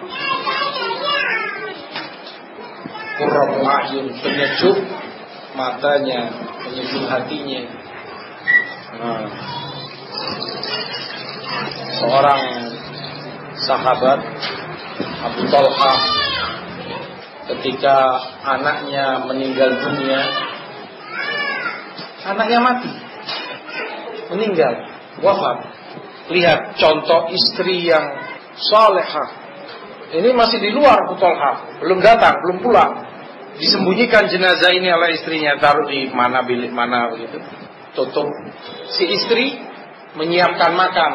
S1: Qurratul a'yun, penyejuk matanya, penyejuk hatinya. Seorang sahabat Abu Talha, ketika anaknya meninggal dunia, anaknya mati, meninggal, wafat. Lihat contoh istri yang salehah. Ini masih di luar Abu Talha, belum datang, belum pulang. Disembunyikan jenazah ini oleh istrinya, taruh di mana, bilik mana begitu, tutup. Si istri menyiapkan makan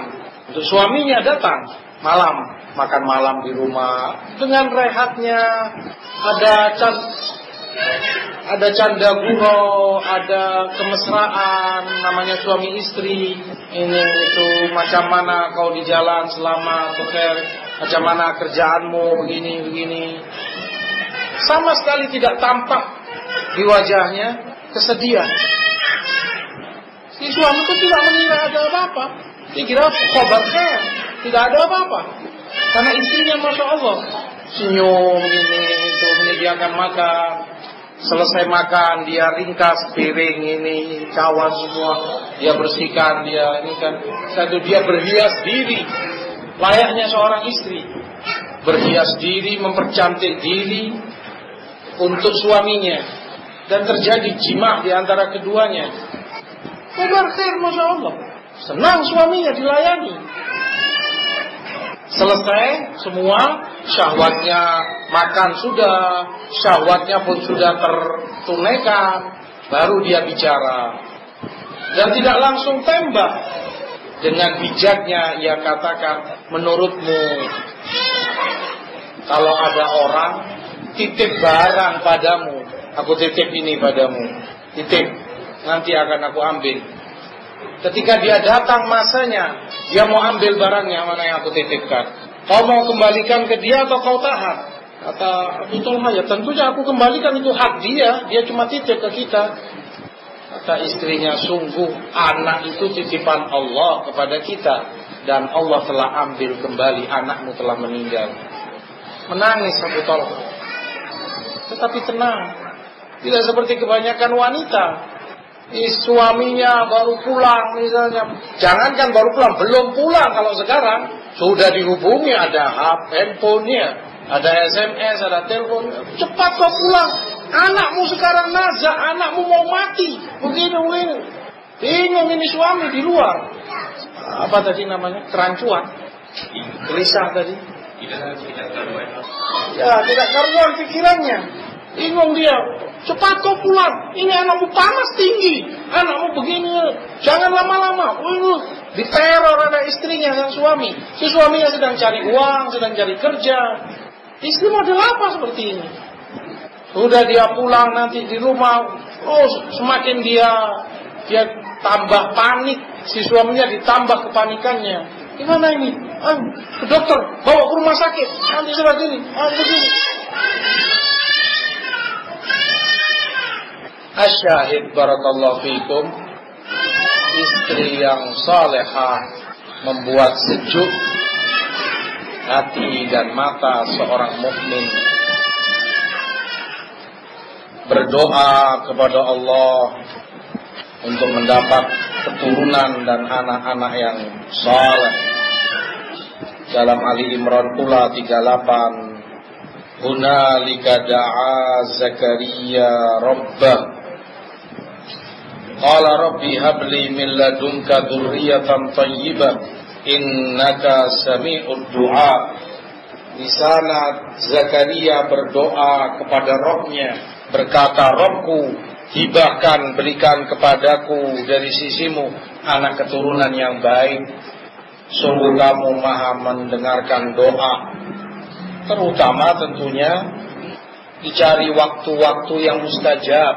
S1: untuk suaminya datang malam, makan malam di rumah dengan rehatnya. Ada canda gurau, ada kemesraan, namanya suami istri. Ini itu, macam mana kau di jalan selama beker, macam mana kerjaanmu, begini. Sama sekali tidak tampak di wajahnya kesedihan. Si suami itu tidak mengira ada apa-apa. Dia kira kabar khair, tidak ada apa-apa. Karena istrinya Masya Allah senyum ini itu, menyediakan makan. Selesai makan, dia ringkas piring ini, cawan semua, dia bersihkan, dia ini kan. Satu, dia berhias diri layaknya seorang istri, berhias diri, mempercantik diri untuk suaminya, dan terjadi jima di antara keduanya. Kabar khair, Masya Allah. Senang suaminya dilayani. Selesai semua, syahwatnya makan sudah, syahwatnya pun sudah tertunaikan, baru dia bicara. Dan tidak langsung tembak. Dengan bijaknya ia katakan, menurutmu kalau ada orang titip barang padamu, aku titip ini padamu, titip, nanti akan aku ambil. Ketika dia datang masanya, dia mau ambil barangnya mana yang aku titipkan. Kau mau kembalikan ke dia atau kau tahan? Kata Abu Talha, ya tentunya aku kembalikan, itu hak dia, dia cuma titip ke kita. Kata istrinya, sungguh anak itu titipan Allah kepada kita, dan Allah telah ambil kembali, anakmu telah meninggal. Menangis Abu Talha, tetapi tenang. Tidak seperti kebanyakan wanita, suaminya baru pulang misalnya, jangankan baru pulang, belum pulang kalau sekarang sudah dihubungi, ada handphonenya, ada SMS, ada telepon, cepat kau pulang, anakmu sekarang nazak, anakmu mau mati, begini. Bingung ini suami di luar, apa tadi namanya, kerancuan, gelisah tadi, ya tidak karuan pikirannya, bingung dia. Cepat kau pulang, ini anakmu panas tinggi, anakmu begini, jangan lama-lama. Diteror ada istrinya dan suami. Si suaminya sedang cari uang, sedang cari kerja. Istri model apa seperti ini? Sudah dia pulang nanti di rumah, semakin dia tambah panik. Si suaminya ditambah kepanikannya. Gimana ini? Ke dokter, bawa ke rumah sakit. Nanti sudah gini, begini. Asyahid barakallahu fikum, istri yang salehah membuat sejuk hati dan mata seorang mukmin. Berdoa kepada Allah untuk mendapat keturunan dan anak-anak yang saleh. Dalam Ali Imran pula 38, hunalika da'a Zakaria rabbah Qala rabbi habli min ladunka dzurriyyatan thayyibah innaka sami'ud du'a. Di sana Zakaria berdoa kepada Rabb-Nya, berkata, Rabbku, hibahkan, berikan kepadaku dari sisimu anak keturunan yang baik. Sungguh kamu maha mendengarkan doa. Terutama tentunya dicari waktu-waktu yang mustajab,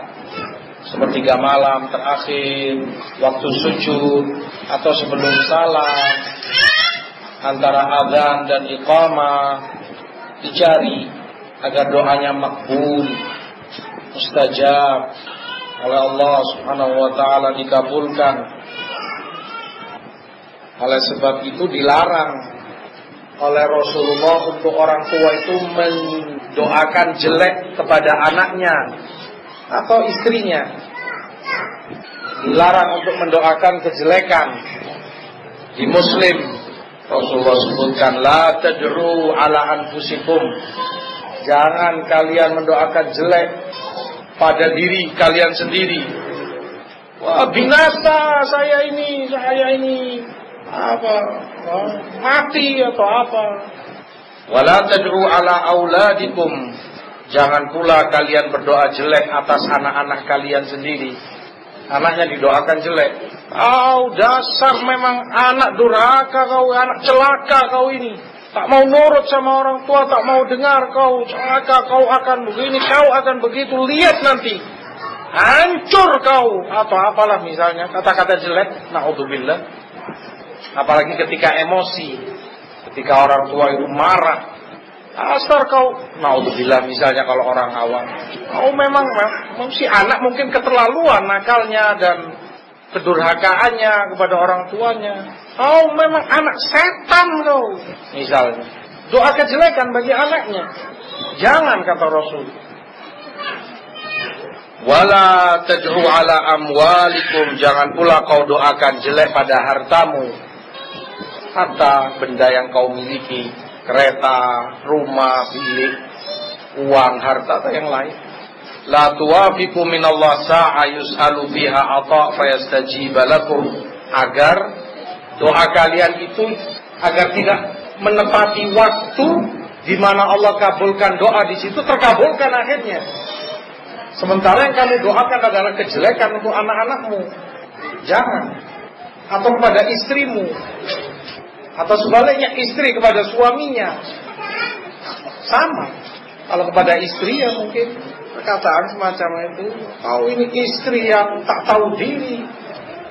S1: sepertiga malam terakhir, waktu sujud, atau sebelum salam, antara azan dan iqamah, dicari agar doanya makbul, mustajab oleh Allah Subhanahu wa ta'ala, dikabulkan. Oleh sebab itu dilarang oleh Rasulullah untuk orang tua itu mendoakan jelek kepada anaknya atau istrinya. Dilarang untuk mendoakan kejelekan. Di Muslim Rasulullah sebutkan, la tad'u ala anfusikum. Jangan kalian mendoakan jelek pada diri kalian sendiri. Wah, binasa saya ini apa? Mati atau apa? Wala tad'u ala auladikum. Jangan pula kalian berdoa jelek atas anak-anak kalian sendiri. Anaknya didoakan jelek. Dasar memang anak durhaka kau, anak celaka kau ini. Tak mau nurut sama orang tua, tak mau dengar kau, celaka kau akan begini, kau akan begitu, lihat nanti. Hancur kau, atau apalah misalnya, kata-kata jelek, na'udzubillah. Apalagi ketika emosi, ketika orang tua itu marah. Asar kau, naudzubillah misalnya kalau orang awam, kau memang si anak mungkin keterlaluan nakalnya dan kedurhakaannya kepada orang tuanya. Kau memang anak setan kau, misalnya. Doa kejelekan bagi anaknya. Jangan, kata Rasul. Wala tad'u ala amwalikum. Jangan pula kau doakan jelek pada hartamu. Harta, benda yang kau miliki, kereta, rumah, bilik, uang, harta atau yang lain. La tuwafiqu minallah sa'a yus'alu biha ata' fayastajiba lakum. Agar doa kalian itu agar tidak menepati waktu di mana Allah kabulkan doa, di situ terkabulkan akhirnya. Sementara yang kamu doakan adalah kejelekan untuk anak-anakmu. Jangan. Atau kepada istrimu. Atau sebaliknya istri kepada suaminya. Sama. Kalau kepada istri ya mungkin perkataan semacam itu. Kau ini istri yang tak tahu diri.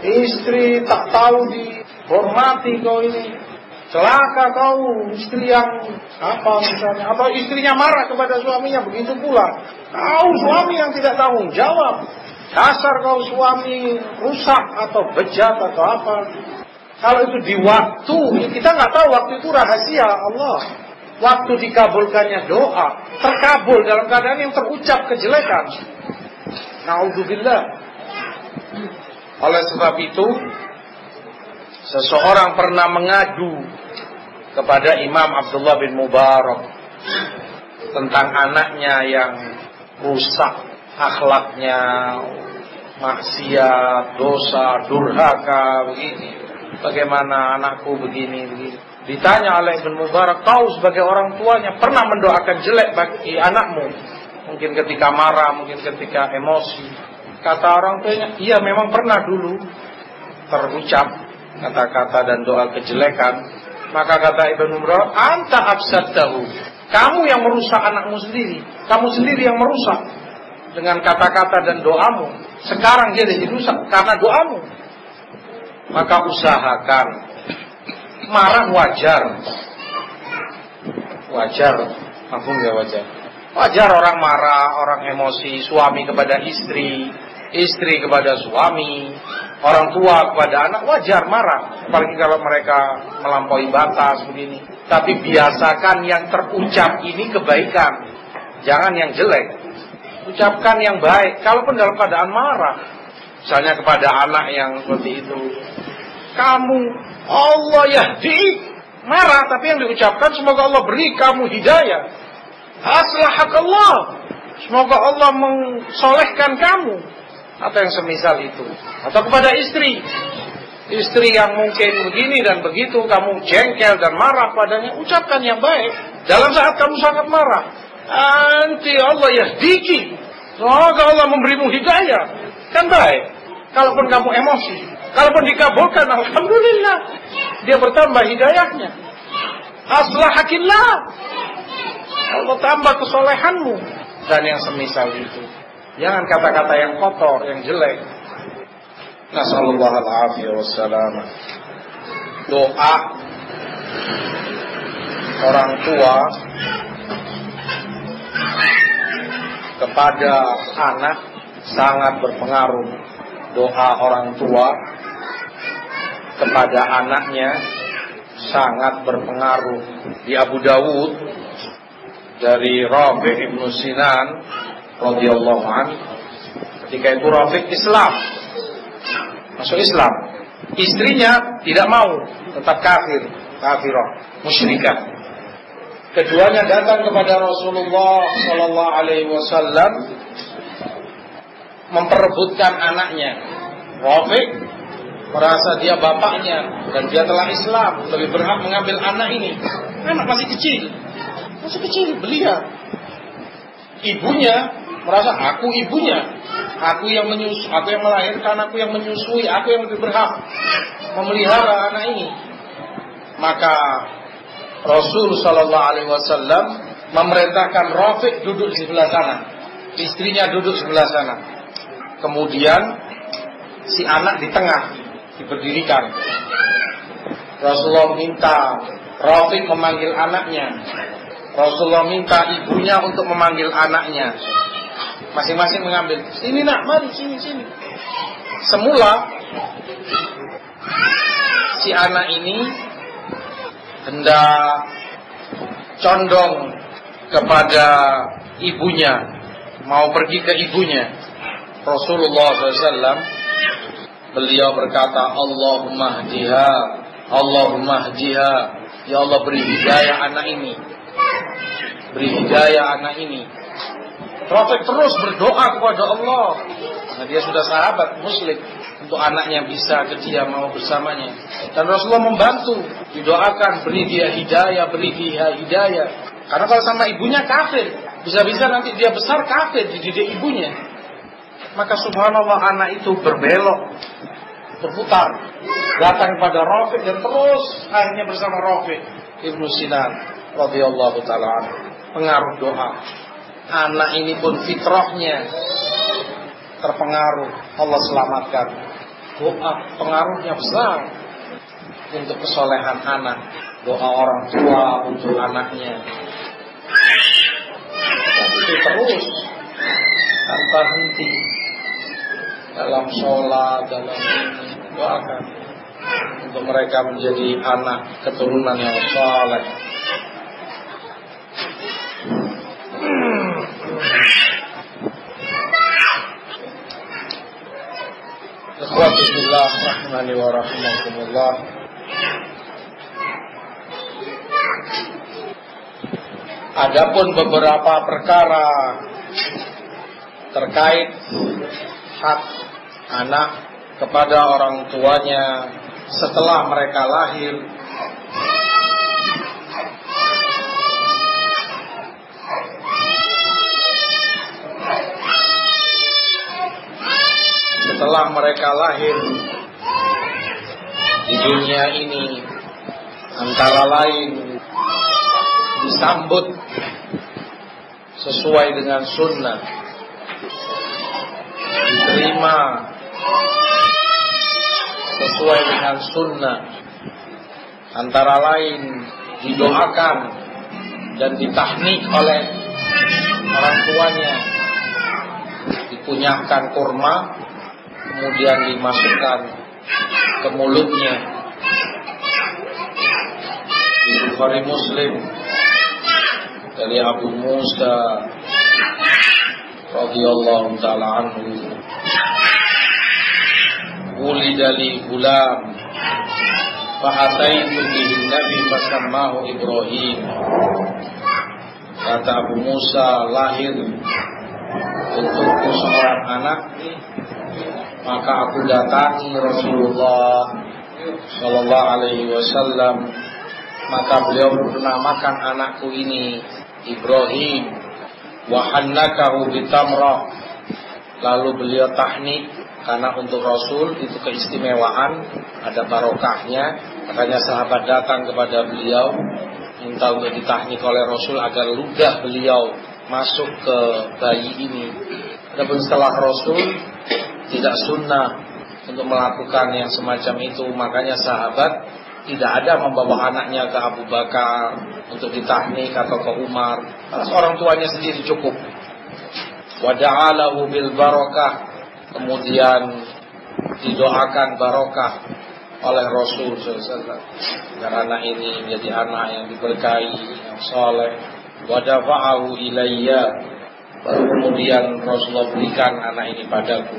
S1: Istri tak tahu dihormati kau ini. Celaka kau, istri yang apa misalnya. Atau istrinya marah kepada suaminya, begitu pula. Kau suami yang tidak tanggung jawab. Dasar kau suami rusak atau bejat atau apa. Kalau itu di waktu, kita nggak tahu waktu itu rahasia Allah. Waktu dikabulkannya doa, terkabul dalam keadaan yang terucap kejelekan. Na'udzubillah. Oleh sebab itu, seseorang pernah mengadu kepada Imam Abdullah bin Mubarak tentang anaknya yang rusak akhlaknya, maksiat, dosa, durhaka, begini. Bagaimana anakku begini. Ditanya oleh Ibn Mubarak, kau sebagai orang tuanya pernah mendoakan jelek bagi anakmu? Mungkin ketika marah, mungkin ketika emosi. Kata orang tuanya, iya memang pernah dulu terucap kata-kata dan doa kejelekan. Maka kata Ibn Mubarak, anta afsadtahu. Kamu yang merusak anakmu sendiri. Kamu sendiri yang merusak dengan kata-kata dan doamu. Sekarang dia jadi rusak karena doamu. Maka usahakan. Marah wajar. Wajar. Maksudnya ya wajar. Wajar orang marah, orang emosi. Suami kepada istri, istri kepada suami, orang tua kepada anak. Wajar marah. Apalagi kalau mereka melampaui batas begini. Tapi biasakan yang terucap ini kebaikan. Jangan yang jelek. Ucapkan yang baik. Kalaupun dalam keadaan marah. Misalnya kepada anak yang seperti itu. Kamu Allah yahdi. Marah, tapi yang diucapkan semoga Allah beri kamu hidayah. Aslahakallah. Semoga Allah mensolehkan kamu. atau yang semisal itu. Atau kepada istri yang mungkin begini dan begitu, kamu jengkel dan marah padanya, ucapkan yang baik. Dalam saat kamu sangat marah, nanti Allah yahdiki, semoga Allah memberimu hidayah, kan baik. Kalaupun kamu emosi, kalaupun dikabulkan, alhamdulillah, dia bertambah hidayahnya. Aslahakillah, Allah tambah kesolehanmu, dan yang semisal itu. Jangan kata-kata yang kotor, yang jelek. Nasallallahu alaihi wasallam. Doa orang tua kepada anak sangat berpengaruh. Doa orang tua kepada anaknya sangat berpengaruh. Di Abu Dawud dari Rafi' ibn Sinan radhiyallahu anhu, ketika itu Rafi' Islam, masuk Islam, istrinya tidak mau, tetap kafirah, musyrikah. Keduanya datang kepada Rasulullah sallallahu alaihi wasallam memperebutkan anaknya. Rafi' merasa dia bapaknya dan dia telah Islam, lebih berhak mengambil anak ini. Anak masih kecil, belia. Ibunya merasa, aku ibunya, aku yang melahirkan, aku yang menyusui, aku yang lebih berhak memelihara anak ini. Maka Rasul sallallahu alaihi wasallam memerintahkan Rafi' duduk di sebelah sana, istrinya duduk sebelah sana. Kemudian si anak di tengah diberdirikan. Rasulullah minta Rafi' memanggil anaknya. Rasulullah minta ibunya untuk memanggil anaknya. Masing-masing mengambil. Sini nak, mari sini. Semula si anak ini hendak condong kepada ibunya, mau pergi ke ibunya. Rasulullah SAW beliau berkata, Allahumma hdiha, ya Allah beri hidayah anak ini. Rafi' terus berdoa kepada Allah, karena dia sudah sahabat muslim, untuk anaknya bisa ke dia, mau bersamanya. Dan Rasulullah membantu, didoakan, beri dia hidayah. Karena kalau sama ibunya kafir, bisa-bisa nanti dia besar kafir, dididik ibunya. Maka subhanallah, anak itu berbelok, berputar, datang kepada Rafi' dan terus akhirnya bersama Rafi' ibnu Sinan radhiyallahu ta'ala anhu. Pengaruh doa. Anak ini pun fitrahnya terpengaruh, Allah selamatkan. Doa pengaruhnya besar untuk kesolehan anak. Doa orang tua untuk anaknya, dan itu terus tanpa henti dalam sholat, dalam ini, doakan untuk mereka menjadi anak keturunan yang saleh. Bismillah rahmani wa rahimakumullah. Adapun beberapa perkara terkait hak anak kepada orang tuanya setelah mereka lahir, di dunia ini, antara lain disambut sesuai dengan sunnah, diterima sesuai dengan sunnah, antara lain didoakan dan ditahnik oleh orang tuanya, dikunyahkan kurma, kemudian dimasukkan ke mulutnya. Di Bukhari Muslim dari Abu Musa radhiyallahu ta'ala anhu, wulida li gulam fa'ataitu bihi nabi fasammahu Ibrahim. Kata Abu Musa, lahir untukku seorang anak, maka aku datangi Rasulullah sallallahu alaihi wasallam, maka beliau bernamakan anakku ini Ibrahim, wa hannakahu bitamrah, lalu beliau tahnik, karena untuk Rasul itu keistimewaan, ada barokahnya. Makanya sahabat datang kepada beliau minta untuk ditahnik oleh Rasul agar ludah beliau masuk ke bayi ini. Adapun setelah Rasul tidak sunnah untuk melakukan yang semacam itu. Makanya sahabat tidak ada membawa anaknya ke Abu Bakar untuk ditahnik atau ke Umar. Orang tuanya sendiri cukup. Wa da'alahu bil barakah, kemudian didoakan barokah oleh Rasul SAW agar anak ini menjadi anak yang diberkahi, yang soleh. Wa dafa'ahu ilayya, baru kemudian Rasulullah berikan anak ini padaku.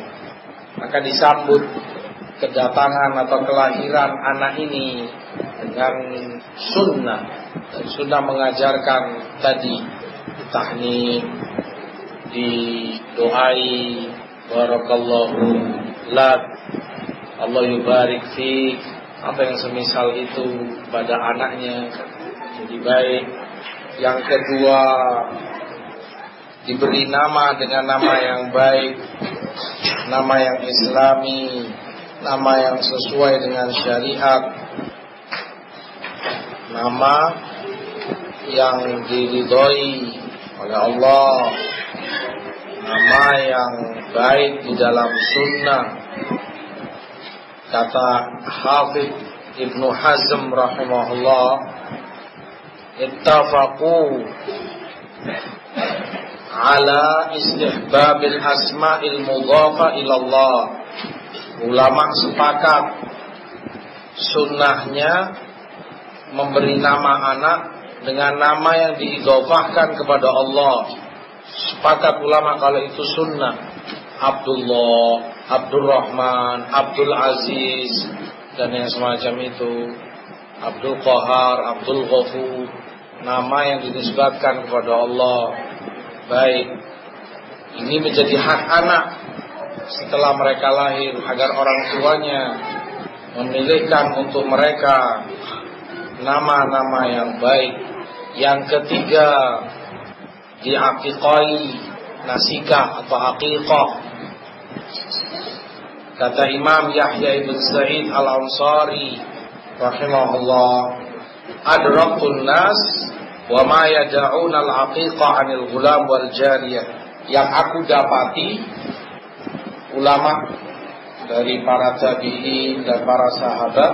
S1: Maka disambut kedatangan atau kelahiran anak ini dengan sunnah. Dan sunnah mengajarkan tadi tahnik, didoai barakallahu lak, Allah yubarik fik, apa yang semisal itu pada anaknya jadi baik. Yang kedua, diberi nama dengan nama yang baik, nama yang islami, nama yang sesuai dengan syariat, nama yang diridhoi oleh Allah, nama yang baik di dalam sunnah. Kata Hafidz Ibnu Hazm rahimahullah, ittafaqu ala istihbabil asma'il mudhafa ilallah. Ulama sepakat sunnahnya memberi nama anak dengan nama yang diidhofahkan kepada Allah. Sepakat ulama kalau itu sunnah. Abdullah, Abdurrahman, Abdul Aziz, dan yang semacam itu, Abdul Qahar, Abdul Ghafur, nama yang dinisbatkan kepada Allah. Baik, ini menjadi hak anak setelah mereka lahir, agar orang tuanya memilihkan untuk mereka nama-nama yang baik. Yang ketiga, diaqiqai, nasikah atau aqiqah. Kata Imam Yahya ibn Sa'id al-Ansari rahimahullah, adrakun nas wa ma yada'una al-aqiqah anil ghulam wal jariyah. Yang aku dapati, ulama dari para tabi'in dan para sahabat,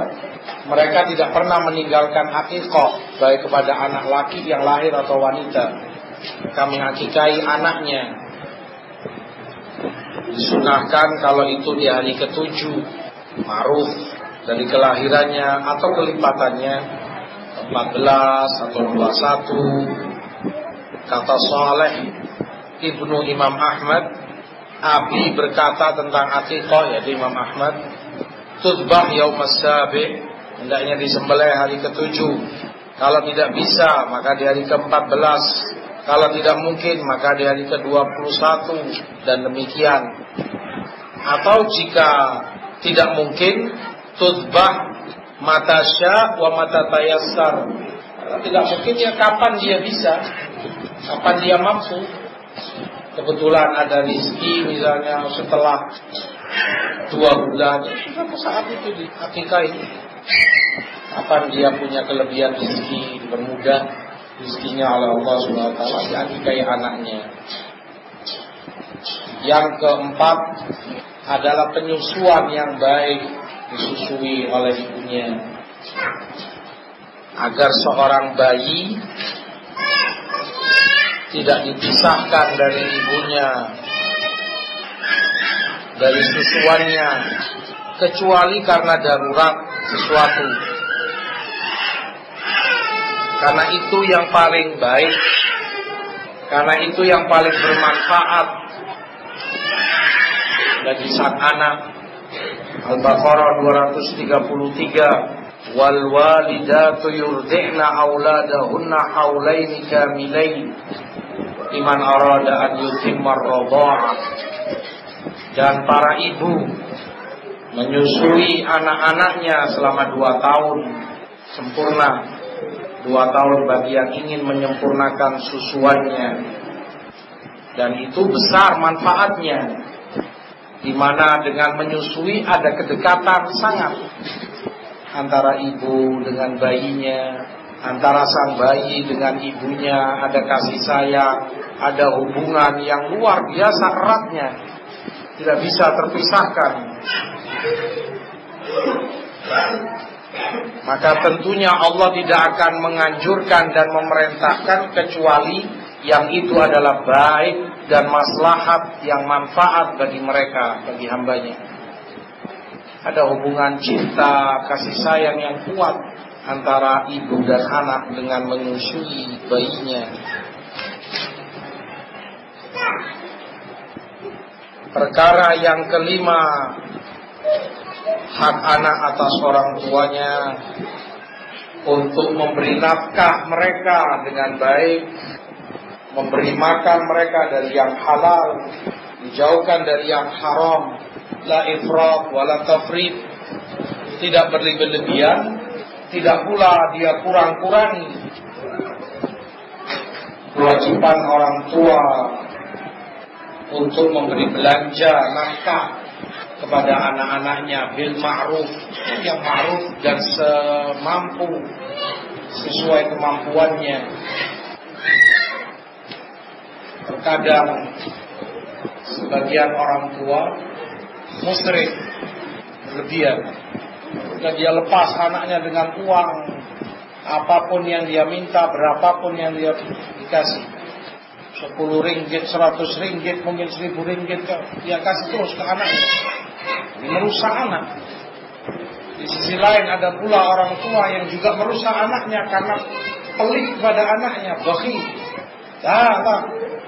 S1: mereka tidak pernah meninggalkan aqiqah, baik kepada anak laki yang lahir atau wanita. Mereka mengaqiqai anaknya. Disunahkan kalau itu di hari ke-7 ma'ruf dari kelahirannya atau kelipatannya 14 atau 21. Kata Saleh ibnu Imam Ahmad, Abi berkata tentang aqiqah, yaitu Imam Ahmad, tudbah yaumas sabi', hendaknya disembelih hari ke-7. Kalau tidak bisa maka di hari ke-14. Kalau tidak mungkin maka di hari ke-21, dan demikian. Atau jika tidak mungkin, tudbah mata sya' wa mata tayassar. Kalau tidak mungkin ya kapan dia bisa, kapan dia mampu. Kebetulan ada rezeki misalnya setelah 2 bulan, sudah saat itu diaqiqai. Kapan dia punya kelebihan rezeki, bermudah rezekinya oleh Allah Subhanahu wa taala, diaqiqai anaknya. Yang keempat adalah penyusuan yang baik, disusui oleh ibunya, agar seorang bayi tidak dipisahkan dari ibunya, dari susuannya, kecuali karena darurat sesuatu. Karena itu yang paling baik, karena itu yang paling bermanfaat bagi sang anak. Al-Baqarah 233, wal walidatu yurdi'na auladahunna haulaini kamilain liman arada an yutimmar radha'ah. Dan para ibu menyusui anak-anaknya selama 2 tahun sempurna. 2 tahun bagi yang ingin menyempurnakan susuannya. Dan itu besar manfaatnya, di mana dengan menyusui ada kedekatan sangat antara ibu dengan bayinya, antara sang bayi dengan ibunya, ada kasih sayang, ada hubungan yang luar biasa eratnya, tidak bisa terpisahkan. Maka tentunya Allah tidak akan menganjurkan dan memerintahkan kecuali yang itu adalah baik dan maslahat yang manfaat bagi mereka, bagi hambanya. Ada hubungan cinta, kasih sayang yang kuat antara ibu dan anak dengan menyusui bayinya. Perkara yang kelima, hak anak atas orang tuanya untuk memberi nafkah mereka dengan baik, memberi makan mereka dari yang halal, dijauhkan dari yang haram, la ifrat wala tafrid, tidak berlebih-lebihan, tidak pula dia kurang-kurangi. Kewajiban orang tua untuk memberi belanja nafkah kepada anak-anaknya bil ma'ruf, yang ma'ruf dan semampu, sesuai kemampuannya. Terkadang sebagian orang tua musrif, berlebihan, dan dia lepas anaknya dengan uang, apapun yang dia minta, berapapun yang dia dikasih, 10 ringgit, 100 ringgit, mungkin 1000 ringgit, dia kasih terus ke anaknya. Ini merusak anak. Di sisi lain ada pula orang tua yang juga merusak anaknya karena pelit pada anaknya, bakhil.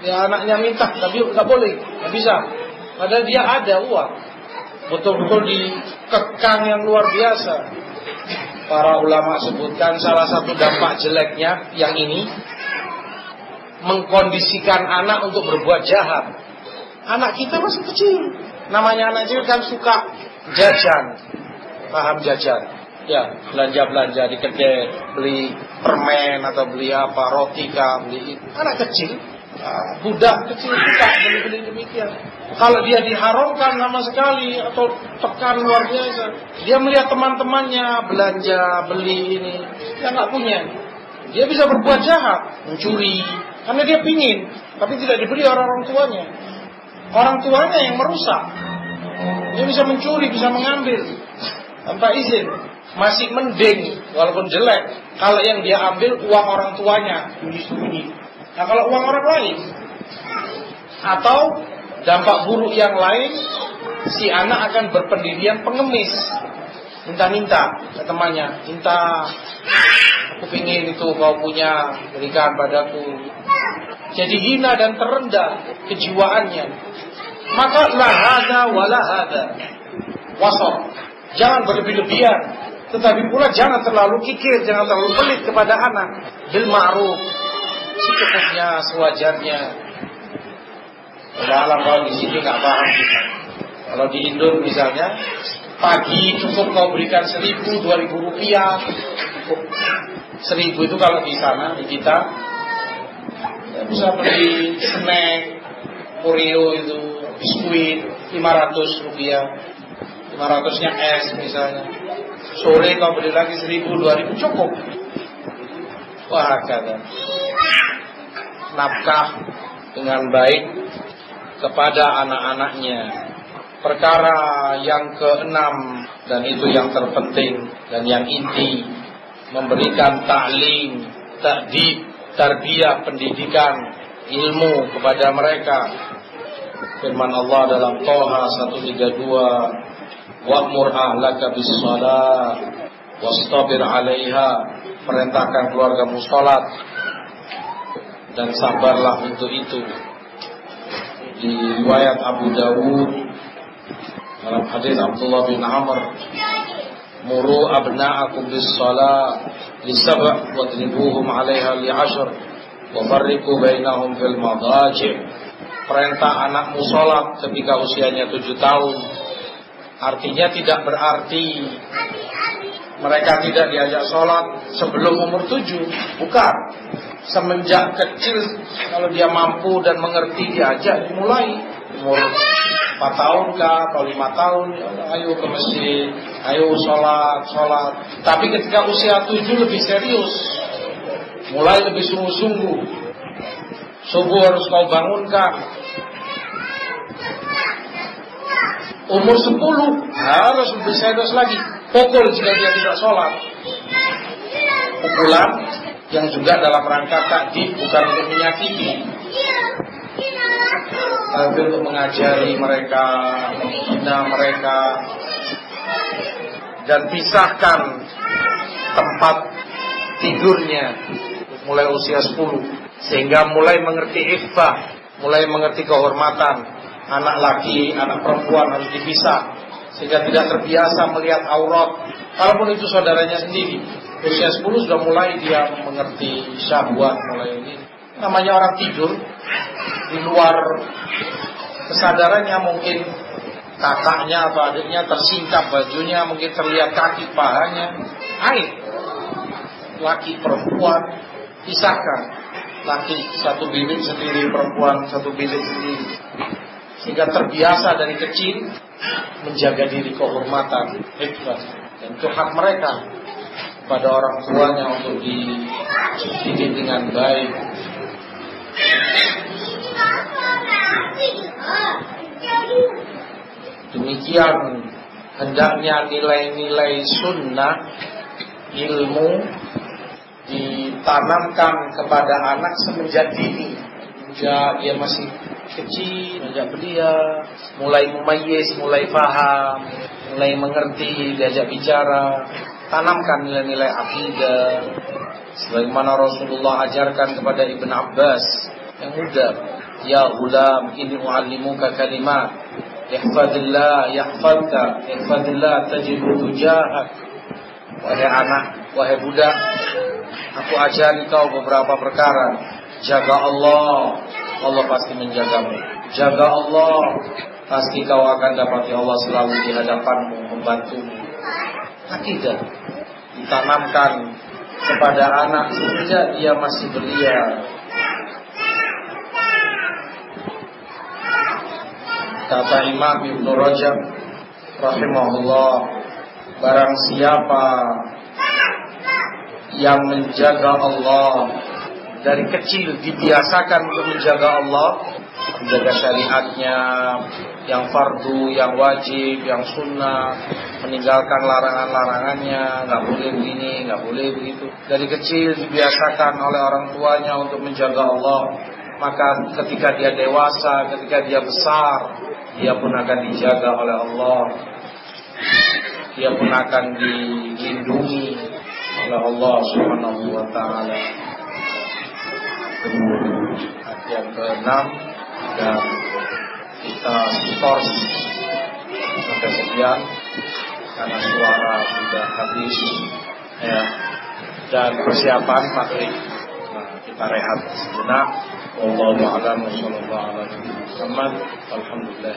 S1: Ya anaknya minta, tapi nggak boleh, nggak bisa. Padahal dia ada uang, betul-betul dikekang yang luar biasa. Para ulama sebutkan salah satu dampak jeleknya yang ini, mengkondisikan anak untuk berbuat jahat. Anak kita masih kecil, namanya anak kecil kan suka jajan, paham jajan? Ya, belanja-belanja di kedai, beli permen atau beli apa, roti kah, beli itu. Anak kecil, budak kecil suka beli-beli demikian. Kalau dia diharamkan sama sekali atau tekan luar biasa, dia melihat teman-temannya belanja, beli ini, dia nggak punya, dia bisa berbuat jahat, mencuri, karena dia pingin, tapi tidak diberi orang tuanya. Orang tuanya yang merusak. Dia bisa mencuri, bisa mengambil tanpa izin. Masih mending, walaupun jelek, kalau yang dia ambil uang orang tuanya, sembunyi-sembunyi. Nah kalau uang orang lain, atau dampak buruk yang lain, si anak akan berpendirian pengemis, minta-minta ke temannya, minta, aku pingin itu kau punya, berikan padaku. Jadi hina dan terendah kejiwaannya. Maka lahada walahada wasol, jangan berlebih-lebihan, tetapi pula jangan terlalu kikir, jangan terlalu pelit kepada anak. Bil ma'ruf, secukupnya, sewajarnya. Dalam kalau di sini nggak paham kita. Kalau di Indo misalnya, pagi cukup kau berikan 1.000-2.000 rupiah, cukup. 1.000 itu kalau di sana, di kita, ya bisa beli snack, Oreo itu, biskuit, 500 rupiah, 500-nya es misalnya. Sore kau beli lagi 1.000-2.000 cukup. Wah kata, nafkah dengan baik kepada anak-anaknya. Perkara yang keenam, dan itu yang terpenting dan yang inti, memberikan ta'lim, ta'dib, tarbiyah, pendidikan, ilmu kepada mereka. Firman Allah dalam Toha 132, wa'mur ahlaka bis-shalah wastabir 'alaiha, perintahkan keluargamu salat dan sabarlah untuk itu. Di riwayat Abu Dawud dalam hadis Abdullah bin Amr, muru abna'akum bis-shalah li-sab' wadribuhum 'alaiha li-'ashr wa farriqu bainahum fil madaji'. Perintah anakmu sholat ketika usianya 7 tahun, Artinya tidak berarti mereka tidak diajak sholat sebelum umur 7. Bukan. Semenjak kecil, kalau dia mampu dan mengerti, diajak, dimulai. Umur 4 tahun kah, atau 5 tahun, ayo ke masjid, ayo sholat. Tapi ketika usia 7 lebih serius, mulai lebih sungguh-sungguh. Subuh harus kau bangunkan. Umur 10 harus lebih serius lagi. Pukul jika dia tidak sholat. Pukulan yang juga dalam rangka takdir, bukan untuk menyakiti, tapi untuk mengajari mereka, membina mereka, dan pisahkan tempat tidurnya mulai usia 10, sehingga mulai mengerti iffah, mulai mengerti kehormatan. Anak laki, anak perempuan harus dipisah, sehingga tidak terbiasa melihat aurat, walaupun itu saudaranya sendiri. Usia 10 sudah mulai dia mengerti syahwat, mulai ini. Namanya orang tidur, di luar kesadarannya mungkin kakaknya atau adiknya tersingkap bajunya, mungkin terlihat kaki pahanya. Aib. Laki perempuan pisahkan. Laki satu bilik sendiri, perempuan satu bilik sendiri. Sehingga terbiasa dari kecil menjaga diri, kehormatan, ikhlas. Dan itu hak mereka pada orang tuanya untuk dididik dengan baik. Demikian hendaknya nilai-nilai sunnah, ilmu ditanamkan kepada anak semenjak dini. Sejak dia masih kecil, sejak belia, mulai memayyiz, mulai paham, mulai mengerti, diajak bicara. Tanamkan nilai-nilai akidah sebagaimana Rasulullah ajarkan kepada Ibn Abbas yang muda. Ya ghulam, inni u'allimuka kalimat, ihfadillah yahfadka, ihfadillah tajidu tujahak. Wahai anak, wahai budak, aku ajari kau beberapa perkara. Jaga Allah, Allah pasti menjagamu. Jaga Allah, pasti kau akan dapati Allah selalu di hadapanmu, membantumu. Akidah ditanamkan kepada anak sejak dia masih belia. Kata Imam Ibnu Rajab rahimahullah, barang siapa yang menjaga Allah dari kecil, dibiasakan untuk menjaga Allah, menjaga syariatnya, yang fardu, yang wajib, yang sunnah, meninggalkan larangan-larangannya, nggak boleh begini, nggak boleh begitu. Dari kecil dibiasakan oleh orang tuanya untuk menjaga Allah, maka ketika dia dewasa, ketika dia besar, dia pun akan dijaga oleh Allah. Dia pun akan dilindungi oleh Allah Subhanahu wa taala. Yang ke-6, dan kita skors sampai sekian karena suara sudah habis ya, dan persiapan maghrib. Nah, kita rehat sejenak. Wallahu a'lam. Sallallahu alaihi wasallam. Alhamdulillah.